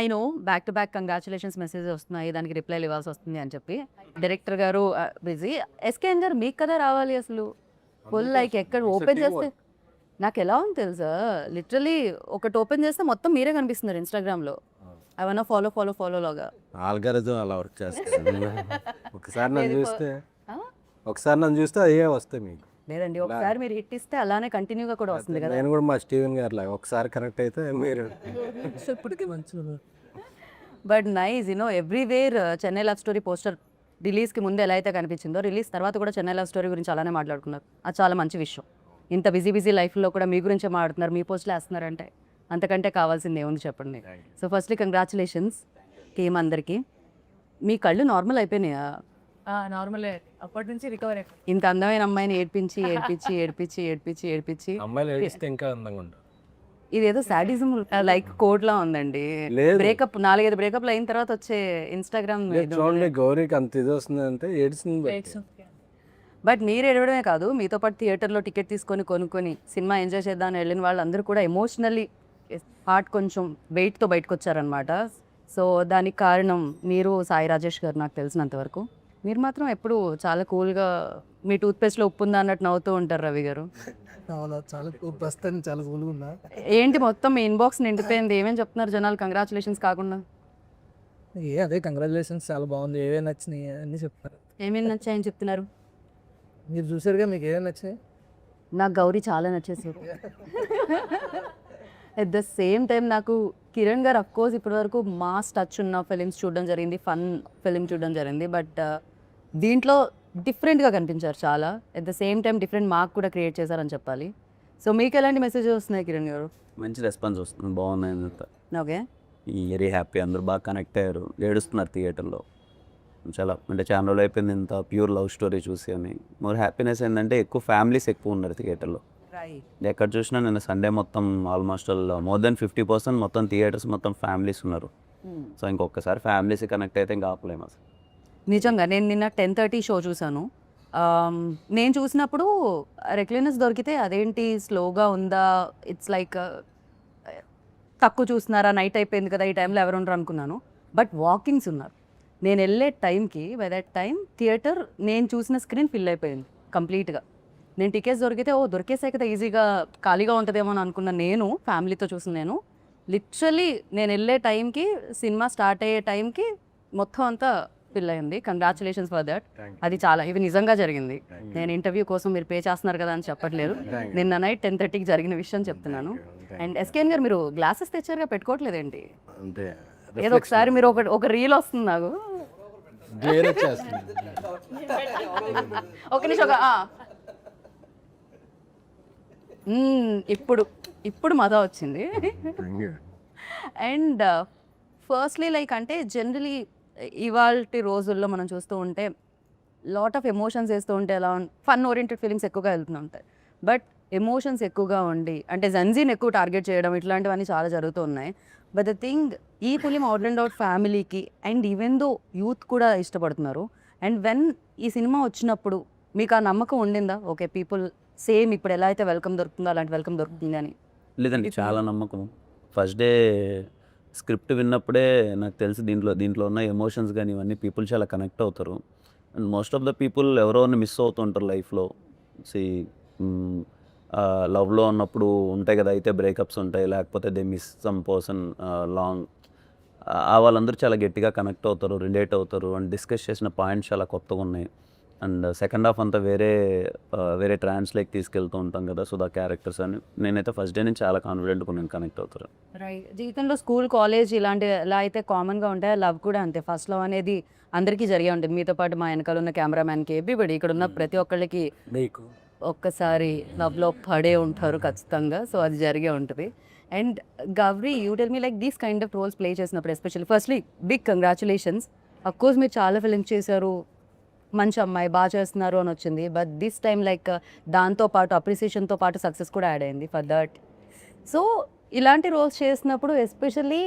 I know back to back congratulations messages వస్తున్నాయి, దానికి రిప్లైలు ఇవ్వాల్సి వస్తుంది అని చెప్పి డైరెక్టర్ గారు బిజీ. ఎస్కేఎన్ గారు మీకు కదా రావాలి అసలు. ఫుల్ లైక్ ఎక్కడ ఓపెన్ చేస్తే నాకు ఎలా ఉంది తెలుసా, లిటరలీ ఒకటి ఓపెన్ చేస్తే మొత్తం మీరే కనిపిస్తున్నారు ఇన్స్టాగ్రామ్లో. అవన్నా ఫాలో ఫాలో ఫాలో లాగా ఆల్గారిథం అలా వర్క్ చేస్తుంది. ఒకసారి నన్ను చూస్తే అయ్యే వస్తాయి మీకు. లేదండి, ఒకసారి మీరు హిట్ ఇస్తే అలానే కంటిన్యూగా కూడా వస్తుంది కదా. నేను కూడా మా స్టీవెన్ గారు లాగా ఒకసారి కనెక్ట్ అయితే మీరు ఇప్పటికీ మంచిగా. But nice everywhere Chennai love story poster రిలీజ్కి ముందు ఎలా అయితే కనిపించిందో, రిలీజ్ తర్వాత కూడా చెన్నై లవ్ స్టోరీ గురించి అలానే మాట్లాడుకున్నారు. అది చాలా మంచి విషయం. ఇంత బిజీ లైఫ్లో కూడా మీ గురించే మాట్లాడుతున్నారు, మీ పోస్టులు వేస్తున్నారంటే అంతకంటే కావాల్సింది ఏముంది చెప్పండి. సో ఫస్ట్లీ కంగ్రాచులేషన్స్ టీమ్ అందరికీ. మీ కళ్ళు నార్మల్ అయిపోయినాయా? నార్మలే, అప్పటి నుంచి రికవర్ అయిపోయి. ఇంత అందమైన అమ్మాయిని ఏడ్పించి ఏడ్పించి ఏడ్పించి ఏడ్పించి ఏడ్పించి అమ్మాయిలు ఏడిస్తే ఇంకా అందంగా ఉంటుంది. ఇదేదో సాడిజం లైక్ కోడ్లా ఉందండి. బ్రేకప్ 4-5 బ్రేకప్లు అయిన తర్వాత వచ్చే ఇన్స్టాగ్రామ్. చూడండి గౌరీకి అంత ఇది వస్తుంది అంటే ఏడ్చింది. బట్ మీరు ఏడవడమే కాదు, మీతో పాటు థియేటర్లో టికెట్ తీసుకొని కొనుక్కొని సినిమా ఎంజాయ్ చేద్దామని వెళ్ళిన వాళ్ళందరూ కూడా ఎమోషనల్లీ హార్ట్ కొంచెం వెయిట్తో బయటకు వచ్చారనమాట. సో దానికి కారణం మీరు, సాయి రాజేష్ గారు. నాకు తెలిసినంతవరకు మీరు మాత్రం ఎప్పుడు చాలా కూల్గా మీ టూత్పేస్ట్లో ఉప్పు ఉందా అన్నట్టు నవ్వుతూ ఉంటారు రవి గారు. చాలా ప్రస్తుతానికి చాలా కూల్గా ఉందా ఏంటి మొత్తం మీ ఇన్బాక్స్ నిండిపోయింది, ఏమేమి చెప్తున్నారు జనాలు కంగ్రాచులేషన్స్ కాకుండా? అదే కంగ్రాచులేషన్స్, చాలా బాగుంది, ఏమేమి నచ్చినాయి అన్నీ చెప్తారు. ఏమేమి నచ్చాయని చెప్తున్నారు? మీరు చూసారుగా, మీకు ఏమేమి నచ్చినాయి? నాకు గౌరీ చాలా నచ్చేసారు. అట్ ద సేమ్ టైం నాకు కిరణ్ గారు అఫ్కోర్స్ ఇప్పటివరకు మాస్ టచ్ ఉన్న ఫిలిమ్స్ చూడడం జరిగింది, ఫన్ ఫిలిం చూడడం జరిగింది. బట్ దీంట్లో డిఫరెంట్గా కనిపించారు చాలా. At the same time different mark కూడా క్రియేట్ చేశారని చెప్పాలి. సో మీకు ఎలాంటి మెసేజెస్ వస్తున్నాయి కిరణ్ గారు? మంచి రెస్పాన్స్ వస్తుంది, బాగున్నాయి అంతా. ఓకే, వెరీ హ్యాపీ, అందరూ బాగా కనెక్ట్ అయ్యారు, ఏడుస్తున్నారు థియేటర్లో. చాలా అంటే చాలా రోజులు అయిపోయింది ఇంత ప్యూర్ లవ్ స్టోరీ చూసి అని. మోర్ హ్యాపీనెస్ ఏంటంటే ఎక్కువ ఫ్యామిలీస్ ఎక్కువ ఉన్నారు థియేటర్లో. ఎక్కడ చూసినా నేను సండే మొత్తం ఆల్మోస్ట్ మోర్ దెన్ 50% మొత్తం థియేటర్స్ మొత్తం ఫ్యామిలీస్ ఉన్నారు. సో ఇంకొకసారి ఫ్యామిలీస్ కనెక్ట్ అయితే ఇంకా ఆపలేము అసలు. నిజంగా నేను నిన్న 10:30 షో చూసాను. నేను చూసినప్పుడు రెక్లెనెస్ దొరికితే అదేంటి స్లోగా ఉందా, ఇట్స్ లైక్ తక్కువ చూస్తున్నారా, నైట్ అయిపోయింది కదా ఈ టైంలో ఎవరు ఉండరు అనుకున్నాను. బట్ వాకింగ్స్ ఉన్నారు. నేను వెళ్ళే టైంకి బై దట్ టైం థియేటర్ నేను చూసిన స్క్రీన్ ఫిల్ అయిపోయింది కంప్లీట్గా. నేను టికెట్స్ దొరికితే దొరికేసాయి కదా ఈజీగా ఖాళీగా ఉంటుందేమో అని అనుకున్న నేను, ఫ్యామిలీతో చూసిన నేను, లిటరలీ నేను వెళ్ళే టైంకి సినిమా స్టార్ట్ అయ్యే టైంకి మొత్తం అంతా ఫిల్ అయింది. Congratulations for that. అది చాలా ఇవి నిజంగా జరిగింది. నేను ఇంటర్వ్యూ కోసం మీరు పే చేస్తున్నారు కదా అని చెప్పట్లేదు, నిన్న నైట్ 10:30కి జరిగిన విషయం చెప్తున్నాను. అండ్ ఎస్కేఎన్ గారు మీరు గ్లాసెస్ తెచ్చారుగా, పెట్టుకోవట్లేదేంటి? ఏదో ఒకసారి మీరు ఒక రీల్ వస్తుంది నాకు, ఒక నిమిషం. ఇప్పుడు మజా వచ్చింది. అండ్ ఫస్ట్లీ లైక్ అంటే జనరలీ ఇవాల్టి రోజుల్లో మనం చూస్తూ ఉంటే లాట్ ఆఫ్ ఎమోషన్స్ వేస్తూ ఉంటే ఎలా ఫన్ ఓరియంటెడ్ ఫిలిమ్స్ ఎక్కువగా వెళ్తూ ఉంటాయి. బట్ ఎమోషన్స్ ఎక్కువగా ఉండి అంటే జెన్జీని ఎక్కువ టార్గెట్ చేయడం ఇట్లాంటివన్నీ చాలా జరుగుతూ ఉన్నాయి. బట్ ద థింగ్, ఈ ఫిలిం అవుట్ అండ్ అవుట్ ఫ్యామిలీకి అండ్ ఈవెన్ దో యూత్ కూడా ఇష్టపడుతున్నారు. అండ్ వెన్ ఈ సినిమా వచ్చినప్పుడు మీకు ఆ నమ్మకం ఉండిందా, ఓకే పీపుల్ సేమ్ ఇప్పుడు ఎలా అయితే వెల్కమ్ దొరుకుతుందో అలాంటి వెల్కమ్ దొరుకుతుంది అని? లేదండి, చాలా నమ్మకం. ఫస్ట్ డే స్క్రిప్ట్ విన్నప్పుడే నాకు తెలిసి దీంట్లో ఉన్న ఎమోషన్స్ కానీ ఇవన్నీ పీపుల్ చాలా కనెక్ట్ అవుతారు. And most of the people ఎవరో మిస్ అవుతుంటారు లైఫ్లో. లవ్లో ఉన్నప్పుడు ఉంటాయి కదా, అయితే బ్రేకప్స్ ఉంటాయి, లేకపోతే they miss some person long. వాళ్ళందరూ చాలా గట్టిగా కనెక్ట్ అవుతారు, రిలేట్ అవుతారు. అండ్ డిస్కస్ చేసిన పాయింట్స్ చాలా కొత్తగా ఉన్నాయి. అండ్ సెకండ్ హాఫ్ అంతా వేరే ట్రాన్స్లోకి తీసుకెళ్తూ ఉంటాం కదా, సో ద క్యారెక్టర్స్ అని నేనైతే ఫస్ట్ డే నుంచి చాలా కాన్ఫిడెంట్గా నేను కనెక్ట్ అవుతారు. రైట్, జీవితంలో స్కూల్ కాలేజ్ ఇలాంటి ఎలా అయితే కామన్గా ఉంటాయో లవ్ కూడా అంతే. ఫస్ట్ లవ్ అనేది అందరికీ జరిగే ఉంటుంది. మీతో పాటు మా వెనకాల ఉన్న కెమెరామ్యాన్కి, ఎవ్రీబడి ఇక్కడ ఉన్న ప్రతి ఒక్కళ్ళకి ఒక్కసారి లవ్లో పడే ఉంటారు ఖచ్చితంగా. సో అది జరిగే ఉంటుంది. And Gauri, you tell me like these kind of roles play చేసినప్పుడు especially firstly big congratulations. Of course మీరు చాలా ఫిలిమ్స్ చేశారు, మంచి అమ్మాయి బాగా చేస్తున్నారు అని వచ్చింది. బట్ దిస్ టైం లైక్ దాంతోపాటు అప్రిసియేషన్తో పాటు సక్సెస్ కూడా యాడ్ అయింది ఫర్ దట్. సో ఇలాంటి రోల్స్ చేసినప్పుడు especially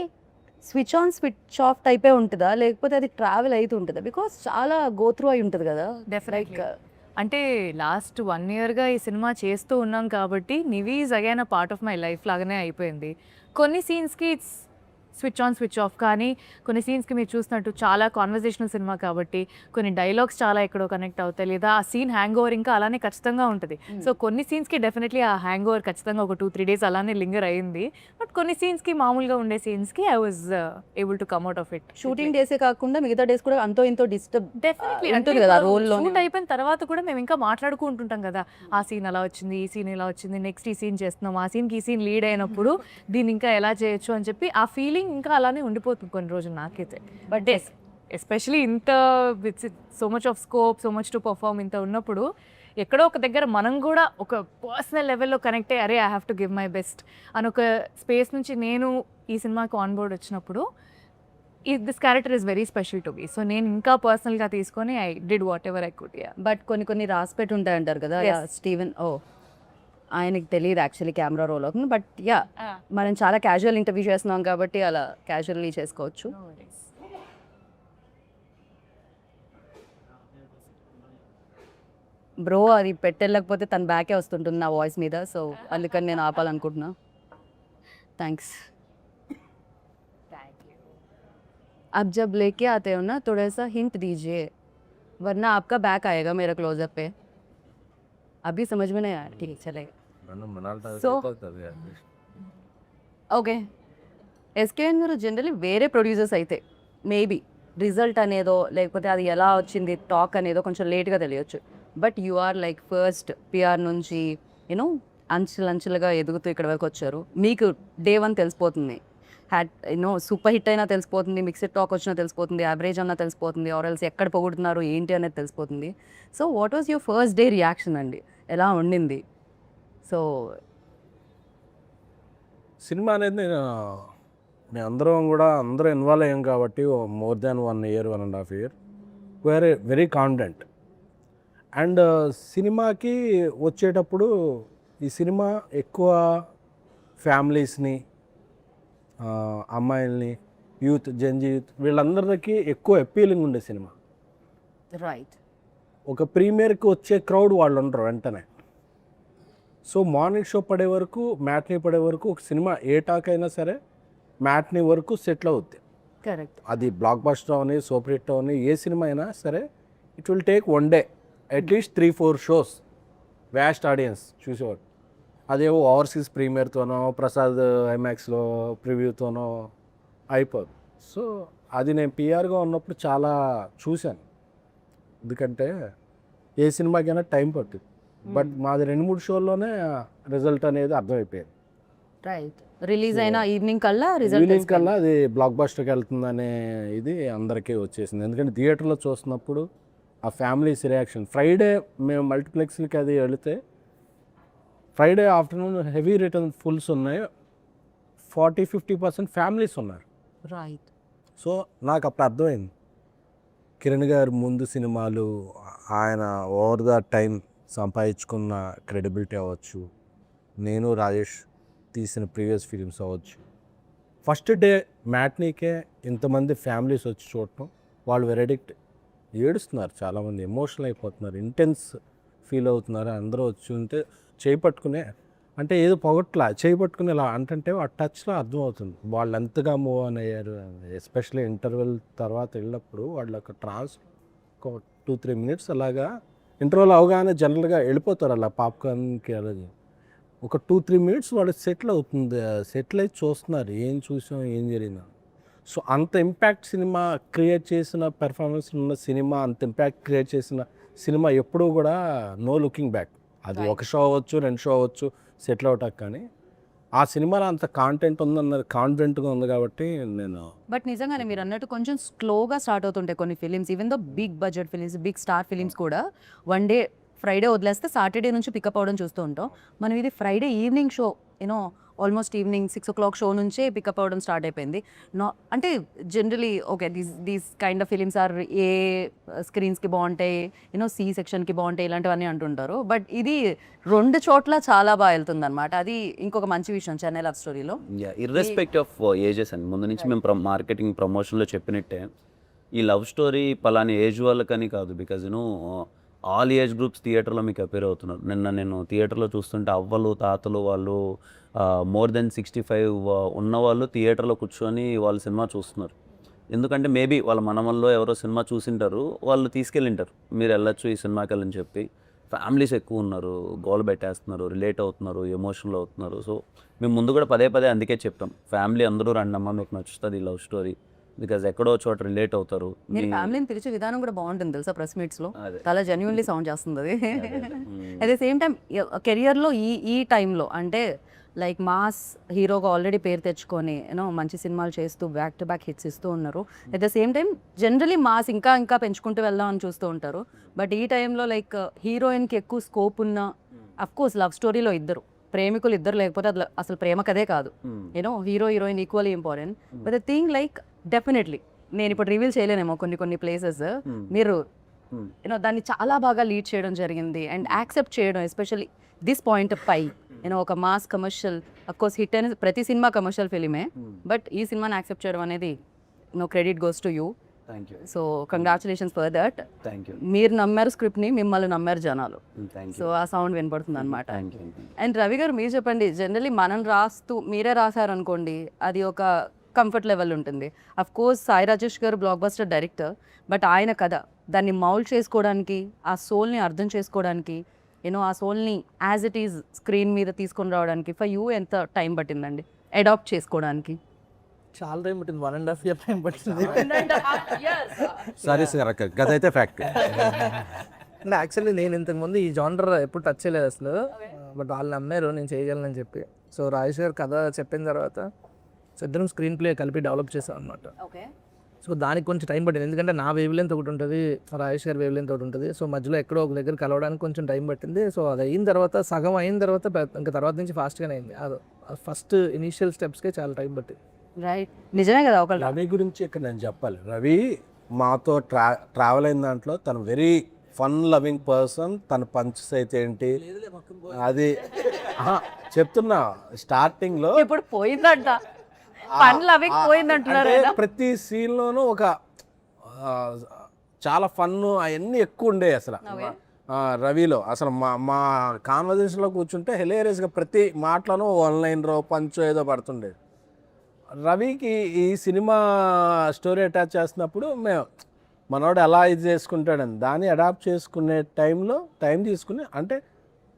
switch on switch off టైపే ఉంటుందా, లేకపోతే అది ట్రావెల్ అవుతూ ఉంటుందా? బికాస్ చాలా గో త్రూ అయి ఉంటుంది కదా. డెఫినెట్లీ. అంటే లాస్ట్ 1 yearగా ఈ సినిమా చేస్తూ ఉన్నాం కాబట్టి Nivi is again a part of my life లాగానే అయిపోయింది. కొన్ని సీన్స్కి it's switch on switch off. కానీ కొన్ని సీన్స్కి మీరు చూసినట్టు చాలా కాన్వర్జేషనల్ సినిమా కాబట్టి కొన్ని డైలాగ్స్ చాలా ఎక్కడో కనెక్ట్ అవుతాయి, లేదా ఆ సీన్ హ్యాంగ్ ఓవర్ ఇంకా అలానే ఖచ్చితంగా ఉంటుంది. సో కొన్ని సీన్స్కి డెఫినెట్లీ ఆ హ్యాంగ్ ఓవర్ ఖచ్చితంగా ఒక 2-3 days అలానే లింగర్ అయింది. బట్ కొన్ని సీన్స్కి మామూలుగా ఉండే సీన్స్కి I was able to come out of it. Shooting డేసే కాకుండా మిగతా డేస్ కూడా అంతో ఇంతో డిస్టర్బ్ డెఫినెట్లీ ఉంటుంది కదా రోల్లో. షూట్ అయిపోయిన తర్వాత కూడా మేము ఇంకా మాట్లాడుకుంటుంటాం కదా, ఆ సీన్ అలా వచ్చింది, ఈ సీన్ ఇలా వచ్చింది, నెక్స్ట్ ఈ సీన్ చేస్తున్నాం, ఆ సీన్కి ఈ సీన్ లీడ్ అయినప్పుడు దీన్ని ఇంకా ఎలా చేయొచ్చు అని చెప్పి ఆ ఫీలింగ్ ఇంకా అలానే ఉండిపోతుంది కొన్ని రోజులు నాకైతే. బట్ ఎస్పెషలీ ఇంత with so much of scope, so much to perform ఇంత ఉన్నప్పుడు ఎక్కడో ఒక దగ్గర మనం కూడా ఒక పర్సనల్ లెవెల్లో కనెక్ట్ అయ్యి అరే I have to give my best అని ఒక స్పేస్ నుంచి నేను ఈ సినిమాకి ఆన్ బోర్డ్ వచ్చినప్పుడు this character is very special to be. So నేను ఇంకా పర్సనల్గా తీసుకొని I did whatever I could. But కొన్ని రాసి పెట్టి ఉంటాయి అంటారు కదా స్టీవెన్. ఆయనకి తెలియదు యాక్చువల్లీ కెమెరా రోల్ అవుతుంది. బట్ మనం చాలా క్యాజువల్ ఇంటర్వ్యూ చేస్తున్నాం కాబట్టి అలా క్యాజువల్లీ చేసుకోవచ్చు. బ్రో అది పెట్టెళ్ళకపోతే తన బ్యాకే వస్తుంటుంది నా వాయిస్ మీద, సో అందుకని నేను ఆపాలనుకుంటున్నా. థ్యాంక్స్. अब जब लेके आते हो ना थोड़ा सा हिंट दीजिए वरना आपका बैक आएगा मेरा क्लोजअप पे. अभी समझ में नहीं आया. ठीक है चलेगा. So ఓకే ఎస్కేఎన్ గారు జనరలీ వేరే ప్రొడ్యూసర్స్ అయితే మేబీ రిజల్ట్ అనేదో లేకపోతే అది ఎలా వచ్చింది టాక్ అనేదో కొంచెం లేట్గా తెలియచ్చు. But you are like first PR నుంచి యూనో అంచెలంచెలుగా ఎదుగుతూ ఇక్కడ వరకు వచ్చారు. మీకు డే 1 తెలిసిపోతుంది, సూపర్ హిట్ అయినా తెలిసిపోతుంది, మిక్స్డ్ టాక్ వచ్చినా తెలిసిపోతుంది, యావరేజ్ అన్నా తెలిసిపోతుంది, ఆర్ఎల్స్ ఎక్కడ పొగుడుతున్నారు ఏంటి అనేది తెలిసిపోతుంది. So what was your first day reaction అండి, ఎలా ఉండింది? సో సినిమా అనేది నేను అందరూ ఇన్వాల్వ్ అయ్యాం కాబట్టి మోర్ దాన్ 1 year 1.5 year వేరే వెరీ కాన్ఫిడెంట్. అండ్ సినిమాకి వచ్చేటప్పుడు ఈ సినిమా ఎక్కువ ఫ్యామిలీస్ని, అమ్మాయిల్ని, యూత్, జెన్జీ యూత్ వీళ్ళందరికీ ఎక్కువ అపీలింగ్ ఉండే సినిమా. రైట్. ఒక ప్రీమియర్కి వచ్చే క్రౌడ్ వాళ్ళు ఉండరు వెంటనే. సో మార్నింగ్ షో పడే వరకు, మ్యాట్నీ పడే వరకు ఒక సినిమా ఏ టాక్ అయినా సరే మ్యాట్నీ వరకు సెటిల్ అవుద్ది. కరెక్ట్. అది బ్లాక్ బస్టర్ అవని, సూపర్ హిట్ అవని, ఏ సినిమా అయినా సరే it will take 1 day at least 3-4 shows vast audience చూసేవాడు. అదేవో ఓవర్సీస్ ప్రీమియర్తోనో ప్రసాద్ ఐమాక్స్లో ప్రివ్యూతోనో అయిపోదు. సో అది నేను పిఆర్గా ఉన్నప్పుడు చాలా చూశాను. ఎందుకంటే ఏ సినిమాకైనా టైం పట్టుద్ది. బట్ మాది 2-3 షోల్లోనే రిజల్ట్ అనేది అర్థమైపోయింది. రైట్. రిలీజ్ అయిన ఈవినింగ్ కల్లా రిజల్ట్ ఈవినింగ్ కల్లా అది బ్లాక్ బస్టర్కి వెళ్తుందనే ఇది అందరికీ వచ్చేసింది. ఎందుకంటే థియేటర్లో చూస్తున్నప్పుడు ఆ ఫ్యామిలీస్ రియాక్షన్, ఫ్రైడే మేము మల్టీప్లెక్స్లకి అది వెళితే Friday afternoon heavy return fulls ఉన్నాయి, 40-50% ఫ్యామిలీస్ ఉన్నారు. రైట్. సో నాకు అప్పుడు అర్థమైంది కిరణ్ గారు ముందు సినిమాలు, ఆయన ఓవర్ ద టైం సంపాదించుకున్న క్రెడిబిలిటీ అవ్వచ్చు, నేను రాజేష్ తీసిన ప్రీవియస్ ఫిలిమ్స్ అవ్వచ్చు, ఫస్ట్ డే మ్యాట్నీకే ఇంతమంది ఫ్యామిలీస్ వచ్చి చూడటం, వాళ్ళు వెరైడిక్ట్ ఏడుస్తున్నారు, చాలామంది ఎమోషనల్ అయిపోతున్నారు, ఇంటెన్స్ ఫీల్ అవుతున్నారు. అందరూ వచ్చి ఉంటే చేయి పట్టుకునే, అంటే ఏదో పొగట్లా చేయి పట్టుకుని ఇలా అంటే ఆ టచ్లో అర్థమవుతుంది వాళ్ళు ఎంతగా మూవ్ ఆన్ అయ్యారు. ఎస్పెషల్లీ ఇంటర్వెల్ తర్వాత వెళ్ళినప్పుడు వాళ్ళు ఒక ఒక 2-3 minutes అలాగా ఇంటర్వెల్ అవగానే జనరల్గా వెళ్ళిపోతారు అలా పాప్కార్న్కి. అలాగే ఒక 2-3 minutes వాళ్ళు సెటిల్ అవుతుంది, సెటిల్ అయి చూస్తున్నారు ఏం చూసాం ఏం జరిగిందా. సో అంత ఇంపాక్ట్ సినిమా క్రియేట్ చేసిన పెర్ఫార్మెన్స్ ఉన్న సినిమా, అంత ఇంపాక్ట్ క్రియేట్ చేసిన సినిమా ఎప్పుడూ కూడా నో లుకింగ్ బ్యాక్. అది ఒక షో అవ్వచ్చు, 2 షో అవ్వచ్చు సెటిల్ అవటానికి, కానీ ఆ సినిమాలో అంత కాంటెంట్ ఉందన్నది కాన్ఫిడెంట్గా ఉంది కాబట్టి నేను. బట్ నిజంగానే మీరు అన్నట్టు కొంచెం స్లోగా స్టార్ట్ అవుతుంటాయి కొన్ని films, even though big budget films, big star films కూడా 1 day ఫ్రైడే వదిలేస్తే సాటర్డే నుంచి పికప్ అవ్వడం చూస్తూ ఉంటాం. మనం ఇది Friday evening show, you know almost evening 6 o'clock show నుంచే పికప్ అవ్వడం స్టార్ట్ అయిపోయింది. అంటే generally okay these kind of films are a స్క్రీన్స్కి బాగుంటాయి, యూనో సి సెక్షన్కి బాగుంటాయి ఇలాంటివన్నీ అంటుంటారు. బట్ ఇది 2 చోట్ల చాలా బాగా వెళ్తుంది అనమాట. అది ఇంకొక మంచి విషయం చెన్నై లవ్ స్టోరీలో. ఇర్రెస్పెక్ట్ ఆఫ్ ఏజెస్ అండి, ముందు నుంచి మేము మార్కెటింగ్ ప్రమోషన్లో చెప్పినట్టే ఈ లవ్ స్టోరీ పలాని ఏజ్ వాళ్ళకని కాదు. బికాజ్ ఆల్ ఏజ్ గ్రూప్స్ థియేటర్లో మీకు అపేర్ అవుతున్నారు. నిన్న నేను థియేటర్లో చూస్తుంటే అవ్వలు తాతలు వాళ్ళు మోర్ దెన్ 65 ఉన్నవాళ్ళు థియేటర్లో కూర్చొని వాళ్ళు సినిమా చూస్తున్నారు. ఎందుకంటే మేబీ వాళ్ళ మనమల్లో ఎవరో సినిమా చూసింటారు, వాళ్ళు తీసుకెళ్ళింటారు మీరు వెళ్ళొచ్చు ఈ సినిమాకి వెళ్ళని చెప్పి. ఫ్యామిలీస్ ఎక్కువ ఉన్నారు, గోల పెట్టేస్తున్నారు, రిలేట్ అవుతున్నారు, ఎమోషనల్ అవుతున్నారు. సో మేము ముందు కూడా పదే పదే అందుకే చెప్తాం, ఫ్యామిలీ అందరూ రండమ్మా మీకు నచ్చుతుంది ఈ లవ్ స్టోరీ, బికాజ్ ఎక్కడో చోట రిలేట్ అవుతారు. మీరు ఫ్యామిలీని పిలిచే విధానం కూడా బాగుంటుంది తెలుసా, ప్రెస్ మీట్స్లో అదే. చాలా జెన్యున్లీ సౌండ్ చేస్తుంది అది. అట్ ద సేమ్ టైం కెరియర్లో ఈ టైంలో అంటే లైక్ మాస్ హీరోగా ఆల్రెడీ పేరు తెచ్చుకొని మంచి సినిమాలు చేస్తూ బ్యాక్ టు బ్యాక్ హిట్స్ ఇస్తూ ఉన్నారు. At the same time generally mass ఇంకా పెంచుకుంటూ వెళ్దాం అని చూస్తూ ఉంటారు. బట్ ఈ టైంలో లైక్ హీరోయిన్కి ఎక్కువ స్కోప్ ఉన్న, అఫ్కోర్స్ లవ్ స్టోరీలో ఇద్దరు ప్రేమికులు ఇద్దరు లేకపోతే అది అసలు ప్రేమ కదే కాదు. Hero heroine equally important. But the thing like definitely నేను ఇప్పుడు రివీల్ చేయలేనేమో కొన్ని ప్లేసెస్ మీరు దాన్ని చాలా బాగా లీడ్ చేయడం జరిగింది అండ్ యాక్సెప్ట్ చేయడం, ఎస్పెషల్లీ దిస్ పాయింట్ పై ఒక మాస్ కమర్షియల్, అఫ్కోర్స్ హిట్ అనేది ప్రతి సినిమా కమర్షియల్ ఫిలిమే, బట్ ఈ సినిమాని యాక్సెప్ట్ చేయడం అనేది credit goes to you. Thank you. So congratulations for that. Thank you. మీరు నమ్మారు స్క్రిప్ట్ని, మిమ్మల్ని నమ్మారు జనాలు. Thank so you. ఆ సౌండ్ వినపడుతుంది అనమాట. Thank you. అండ్ రవి గారు మీరు చెప్పండి, జనరలీ మనం రాస్తూ మీరే రాశారనుకోండి అది ఒక కంఫర్ట్ లెవెల్ ఉంటుంది. అఫ్ కోర్స్ సాయి రాజేష్ గారు బ్లాక్ బస్టర్ డైరెక్టర్, బట్ ఆయన కథ దాన్ని మౌల్డ్ చేసుకోవడానికి, ఆ సోల్ని అర్థం చేసుకోవడానికి, ఆ సోల్ని యాజ్ ఇట్ ఈజ్ స్క్రీన్ మీద తీసుకొని రావడానికి ఫర్ యూ ఎంత టైం పట్టిందండి అడాప్ట్ చేసుకోవడానికి? చాలా టైం పట్టింది, 1.5 year టైం పట్టింది. సరే సార్, గత అయితే ఫ్యాక్ట్. అంటే యాక్చువల్లీ నేను ఇంతకుముందు ఈ జానర్ ఎప్పుడు టచ్ చేయలేదు అసలు, బట్ వాళ్ళు నమ్మారు నేను చేయగలనని చెప్పి. సో రాజేష్ గారు కథ చెప్పిన తర్వాత సో ఇద్దరం స్క్రీన్ ప్లే కలిపి డెవలప్ చేసాం అనమాట. సో దానికి కొంచెం టైం పట్టింది, ఎందుకంటే నా వేవ్ లెంత్ ఒకటి ఉంటుంది, రాజేష్ గారి వేవ్ లెంత్ ఒకటి ఉంటుంది. సో మధ్యలో ఎక్కడో ఒక దగ్గర కలవడానికి కొంచెం టైం పట్టింది. సో అది అయిన తర్వాత, సగం అయిన తర్వాత ఇంకా తర్వాత నుంచి ఫాస్ట్గానే అయింది. అది ఫస్ట్ ఇనీషియల్ స్టెప్స్కే చాలా టైం పట్టింది. రైట్, నిజమే కదా. ఒక రవి గురించి ఇక్కడ నేను చెప్పాలి. రవి మాతో ట్రావెల్ అయిన దాంట్లో తను వెరీ ఫన్ లవింగ్ పర్సన్. తన పంచెస్ అయితే ఏంటి అది చెప్తున్నా స్టార్టింగ్లో ఇప్పుడు పోయిందంట, పనులు అవి పోయిందంటున్నారు. ప్రతి సీన్లోనూ ఒక చాలా ఫన్ అవన్నీ ఎక్కువ ఉండేవి అసలు రవిలో. అసలు మా కాన్వర్జేషన్లో కూర్చుంటే హిలేరియస్గా ప్రతి మాటలోనూ ఆన్లైన్ పంచో ఏదో పడుతుండేది. రవికి ఈ సినిమా స్టోరీ అటాచ్ చేస్తున్నప్పుడు మేము మనోడు ఎలా ఇది చేసుకుంటాడని దాన్ని అడాప్ట్ చేసుకునే టైంలో టైం తీసుకుని, అంటే